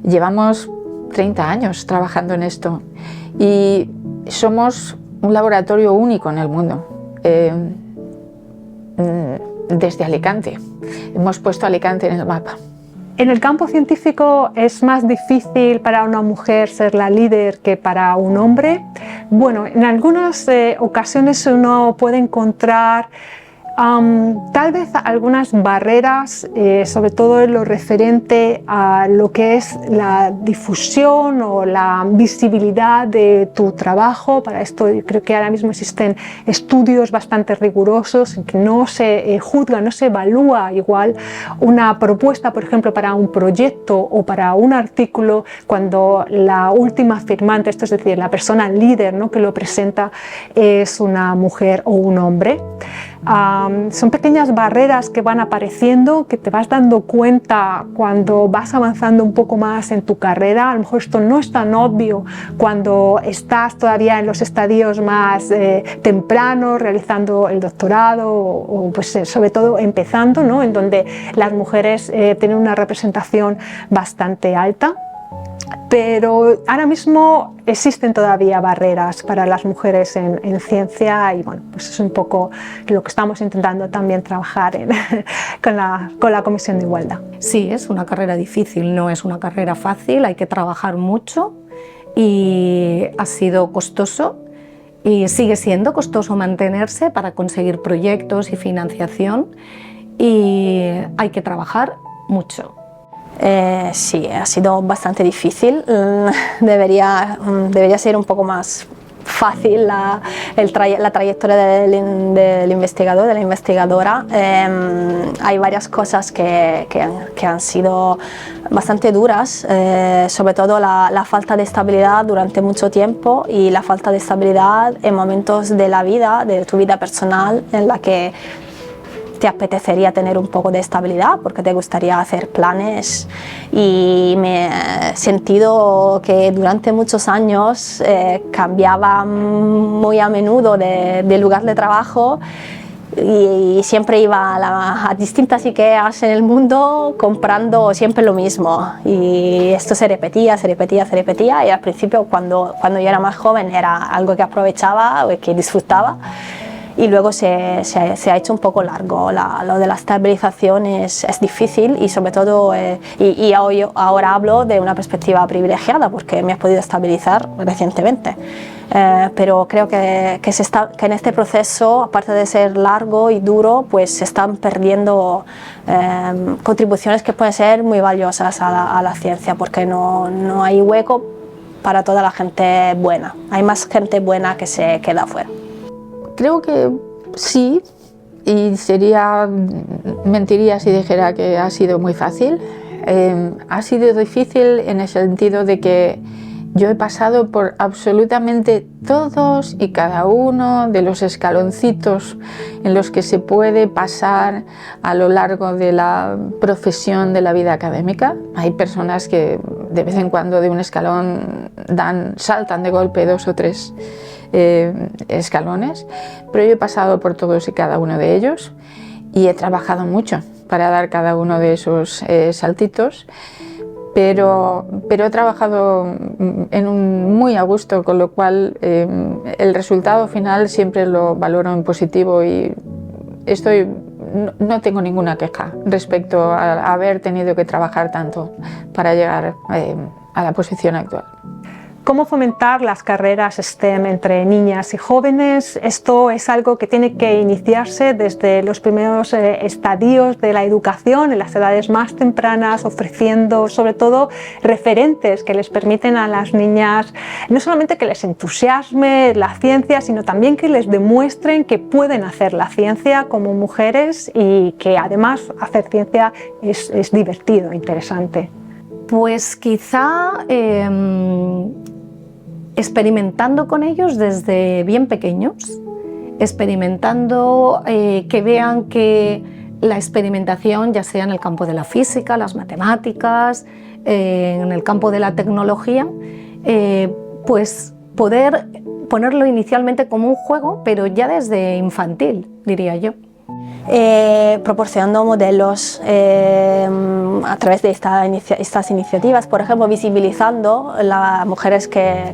Llevamos 30 años trabajando en esto y somos un laboratorio único en el mundo. Desde Alicante, hemos puesto Alicante en el mapa. En el campo científico es más difícil para una mujer ser la líder que para un hombre. Bueno, en algunas ocasiones uno puede encontrar tal vez algunas barreras, sobre todo en lo referente a lo que es la difusión o la visibilidad de tu trabajo. Para esto creo que ahora mismo existen estudios bastante rigurosos en que no se juzga, no se evalúa igual una propuesta, por ejemplo, para un proyecto o para un artículo, cuando la última firmante, esto es decir, la persona líder, ¿no?, que lo presenta es una mujer o un hombre. Son pequeñas barreras que van apareciendo, que te vas dando cuenta cuando vas avanzando un poco más en tu carrera. A lo mejor esto no es tan obvio cuando estás todavía en los estadios más tempranos, realizando el doctorado o pues, sobre todo empezando, ¿no?, en donde las mujeres tienen una representación bastante alta. Pero ahora mismo existen todavía barreras para las mujeres en ciencia y bueno, pues es un poco lo que estamos intentando también trabajar con la Comisión de Igualdad. Sí, es una carrera difícil, no es una carrera fácil, hay que trabajar mucho y ha sido costoso y sigue siendo costoso mantenerse para conseguir proyectos y financiación y hay que trabajar mucho. Sí, ha sido bastante difícil. Debería ser un poco más fácil la trayectoria del investigador, de la investigadora. Hay varias cosas que han sido bastante duras, sobre todo la falta de estabilidad durante mucho tiempo y la falta de estabilidad en momentos de la vida, de tu vida personal, en la que te apetecería tener un poco de estabilidad porque te gustaría hacer planes, y me he sentido que durante muchos años cambiaba muy a menudo de lugar de trabajo y siempre iba a distintas Ikeas en el mundo comprando siempre lo mismo, y esto se repetía y al principio cuando yo era más joven era algo que aprovechaba o que disfrutaba. Y luego se ha hecho un poco largo. Lo de la estabilización es difícil y sobre todo, ahora hablo de una perspectiva privilegiada porque me he podido estabilizar recientemente. Pero creo que en este proceso, aparte de ser largo y duro, pues se están perdiendo contribuciones que pueden ser muy valiosas a la ciencia, porque no hay hueco para toda la gente buena. Hay más gente buena que se queda fuera. Creo que sí, y mentiría si dijera que ha sido muy fácil. Ha sido difícil en el sentido de que yo he pasado por absolutamente todos y cada uno de los escaloncitos en los que se puede pasar a lo largo de la profesión de la vida académica. Hay personas que de vez en cuando de un escalón saltan de golpe 2 o 3 escalones, pero yo he pasado por todos y cada uno de ellos y he trabajado mucho para dar cada uno de esos saltitos. Pero he trabajado muy a gusto, con lo cual el resultado final siempre lo valoro en positivo y no tengo ninguna queja respecto a haber tenido que trabajar tanto para llegar a la posición actual. ¿Cómo fomentar las carreras STEM entre niñas y jóvenes? Esto es algo que tiene que iniciarse desde los primeros estadios de la educación, en las edades más tempranas, ofreciendo sobre todo referentes que les permiten a las niñas no solamente que les entusiasme la ciencia, sino también que les demuestren que pueden hacer la ciencia como mujeres y que además hacer ciencia es divertido, interesante. Pues quizá experimentando con ellos desde bien pequeños, experimentando, que vean que la experimentación, ya sea en el campo de la física, las matemáticas, en el campo de la tecnología, pues poder ponerlo inicialmente como un juego, pero ya desde infantil, diría yo. Proporcionando modelos a través de estas iniciativas, por ejemplo, visibilizando las mujeres que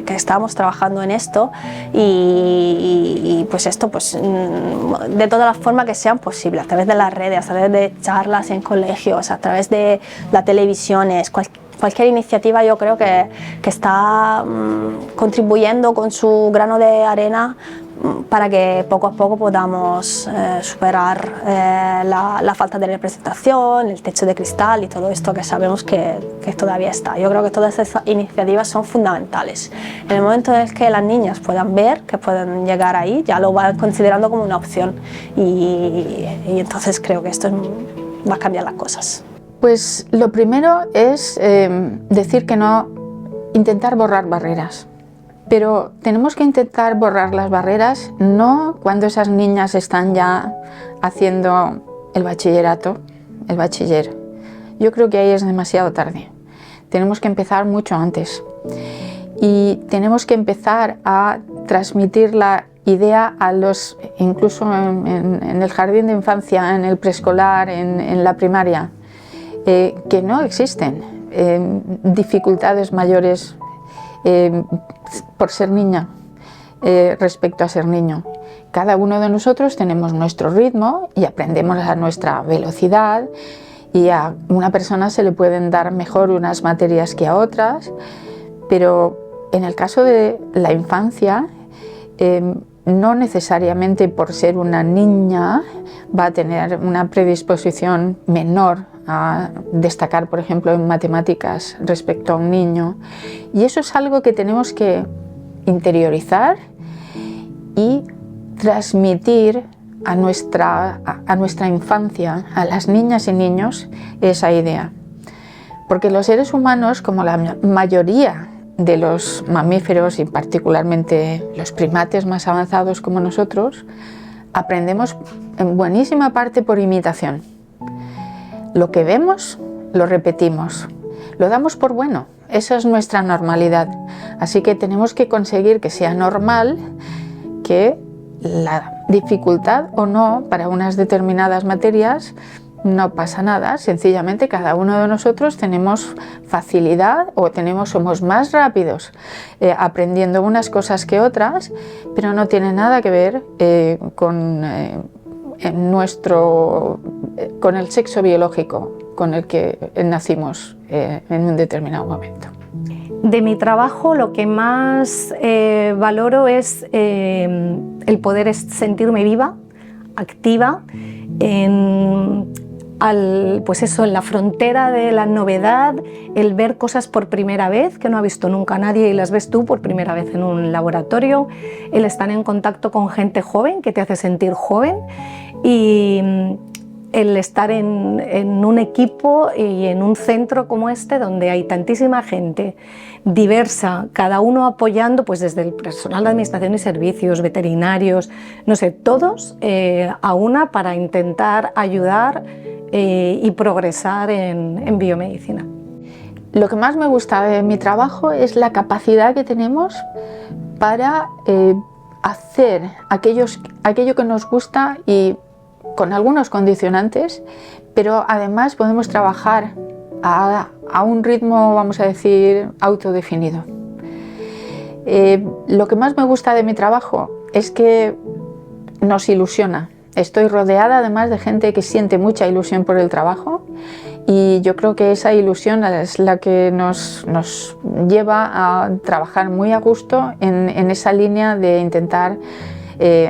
estamos trabajando en esto y pues esto pues, de todas las formas que sean posibles, a través de las redes, a través de charlas en colegios, a través de las televisiones, cualquier iniciativa yo creo que está contribuyendo con su grano de arena para que poco a poco podamos superar la falta de representación, el techo de cristal y todo esto que sabemos que todavía está. Yo creo que todas esas iniciativas son fundamentales. En el momento en el que las niñas puedan ver que pueden llegar ahí, ya lo van considerando como una opción y entonces creo que esto va a cambiar las cosas. Pues lo primero es decir que no, intentar borrar barreras. Pero tenemos que intentar borrar las barreras no cuando esas niñas están ya haciendo el bachillerato, el bachiller. Yo creo que ahí es demasiado tarde. Tenemos que empezar mucho antes. Y tenemos que empezar a transmitir la idea a los, incluso en el jardín de infancia, en el preescolar, en la primaria, que no existen dificultades mayores por ser niña respecto a ser niño. Cada uno de nosotros tenemos nuestro ritmo y aprendemos a nuestra velocidad y a una persona se le pueden dar mejor unas materias que a otras, pero en el caso de la infancia no necesariamente por ser una niña va a tener una predisposición menor a destacar, por ejemplo, en matemáticas respecto a un niño. Y eso es algo que tenemos que interiorizar y transmitir a nuestra infancia, a las niñas y niños, esa idea. Porque los seres humanos, como la mayoría de los mamíferos y particularmente los primates más avanzados como nosotros, aprendemos en buenísima parte por imitación. Lo que vemos, lo repetimos, lo damos por bueno, esa es nuestra normalidad. Así que tenemos que conseguir que sea normal que la dificultad o no para unas determinadas materias no pasa nada, sencillamente cada uno de nosotros tenemos facilidad o somos más rápidos aprendiendo unas cosas que otras, pero no tiene nada que ver con el sexo biológico con el que nacimos en un determinado momento. De mi trabajo lo que más valoro es el poder sentirme viva, activa, en pues eso, en la frontera de la novedad, el ver cosas por primera vez que no ha visto nunca nadie y las ves tú por primera vez en un laboratorio, el estar en contacto con gente joven que te hace sentir joven y el estar en un equipo y en un centro como este donde hay tantísima gente diversa, cada uno apoyando, pues desde el personal de administración y servicios, veterinarios, no sé, todos a una para intentar ayudar y progresar en biomedicina. Lo que más me gusta de mi trabajo es la capacidad que tenemos para hacer aquello que nos gusta y con algunos condicionantes, pero además podemos trabajar a un ritmo, vamos a decir, autodefinido. Lo que más me gusta de mi trabajo es que nos ilusiona. Estoy rodeada además de gente que siente mucha ilusión por el trabajo y yo creo que esa ilusión es la que nos lleva a trabajar muy a gusto en esa línea de intentar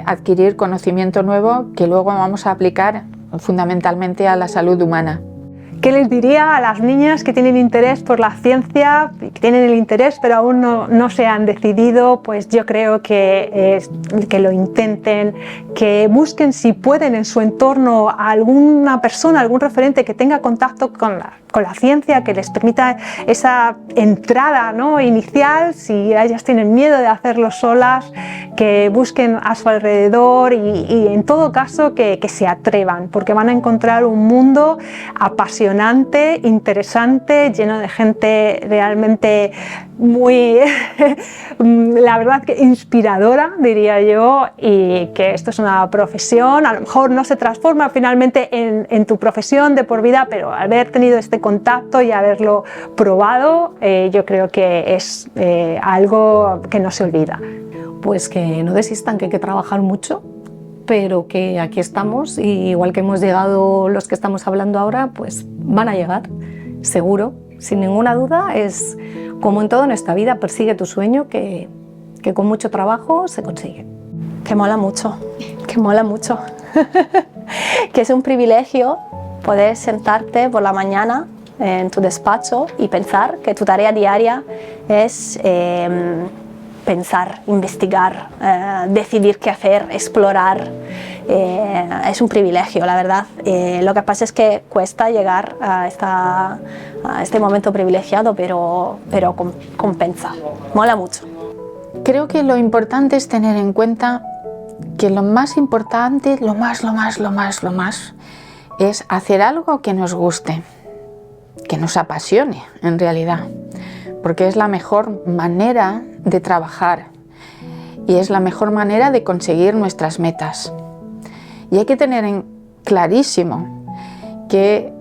adquirir conocimiento nuevo que luego vamos a aplicar fundamentalmente a la salud humana. ¿Qué les diría a las niñas que tienen interés por la ciencia, que tienen el interés pero aún no se han decidido? Pues yo creo que lo intenten, que busquen si pueden en su entorno a alguna persona, algún referente que tenga contacto con la ciencia, que les permita esa entrada, ¿no?, inicial, si ellas tienen miedo de hacerlo solas, que busquen a su alrededor y en todo caso que se atrevan, porque van a encontrar un mundo apasionante, interesante, lleno de gente realmente muy, la verdad que inspiradora, diría yo, y que esto es una profesión, a lo mejor no se transforma finalmente en tu profesión de por vida, pero al haber tenido este contacto y haberlo probado, yo creo que es algo que no se olvida. Pues que no desistan, que hay que trabajar mucho, pero que aquí estamos y igual que hemos llegado los que estamos hablando ahora, pues van a llegar, seguro, sin ninguna duda. Es como en todo en esta vida, persigue tu sueño que con mucho trabajo se consigue. Que mola mucho, que mola mucho. Que es un privilegio poder sentarte por la mañana en tu despacho y pensar que tu tarea diaria es pensar, investigar, decidir qué hacer, explorar. Es un privilegio, la verdad. Lo que pasa es que cuesta llegar a este momento privilegiado, pero compensa. Mola mucho. Creo que lo importante es tener en cuenta que lo más importante, lo más, es hacer algo que nos guste, que nos apasione en realidad, porque es la mejor manera de trabajar y es la mejor manera de conseguir nuestras metas. Y hay que tener clarísimo que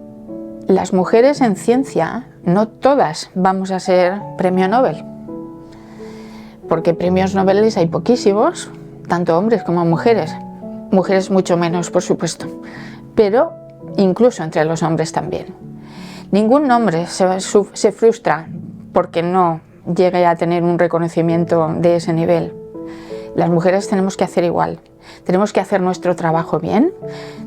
las mujeres en ciencia no todas vamos a ser premio Nobel, porque premios Nobel hay poquísimos, tanto hombres como mujeres mucho menos, por supuesto, pero incluso entre los hombres también. Ningún hombre se frustra porque no llegue a tener un reconocimiento de ese nivel. Las mujeres tenemos que hacer igual, tenemos que hacer nuestro trabajo bien,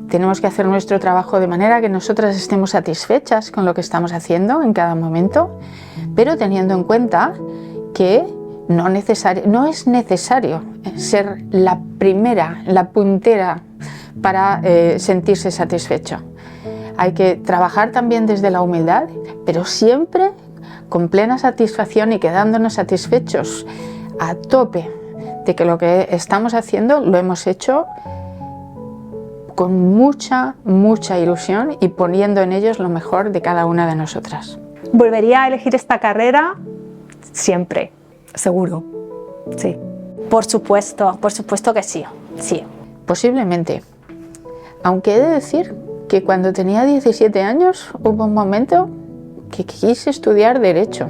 tenemos que hacer nuestro trabajo de manera que nosotras estemos satisfechas con lo que estamos haciendo en cada momento, pero teniendo en cuenta que no es necesario ser la primera, la puntera para sentirse satisfecho. Hay que trabajar también desde la humildad, pero siempre con plena satisfacción y quedándonos satisfechos a tope de que lo que estamos haciendo lo hemos hecho con mucha ilusión y poniendo en ellos lo mejor de cada una de nosotras. ¿Volvería a elegir esta carrera? Siempre. Seguro, sí. Por supuesto que sí, sí. Posiblemente, aunque he de decir que cuando tenía 17 años hubo un momento que quise estudiar Derecho.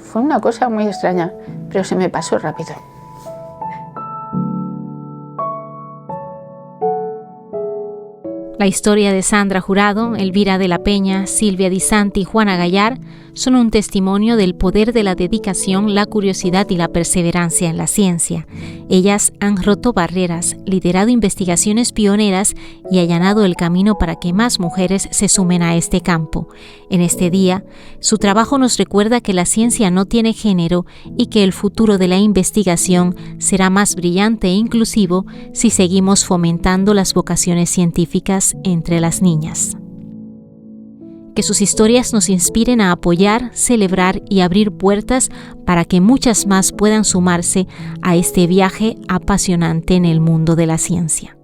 Fue una cosa muy extraña, pero se me pasó rápido. La historia de Sandra Jurado, Elvira de la Peña, Silvia Di Santi y Juana Gallar son un testimonio del poder de la dedicación, la curiosidad y la perseverancia en la ciencia. Ellas han roto barreras, liderado investigaciones pioneras y allanado el camino para que más mujeres se sumen a este campo. En este día, su trabajo nos recuerda que la ciencia no tiene género y que el futuro de la investigación será más brillante e inclusivo si seguimos fomentando las vocaciones científicas entre las niñas. Que sus historias nos inspiren a apoyar, celebrar y abrir puertas para que muchas más puedan sumarse a este viaje apasionante en el mundo de la ciencia.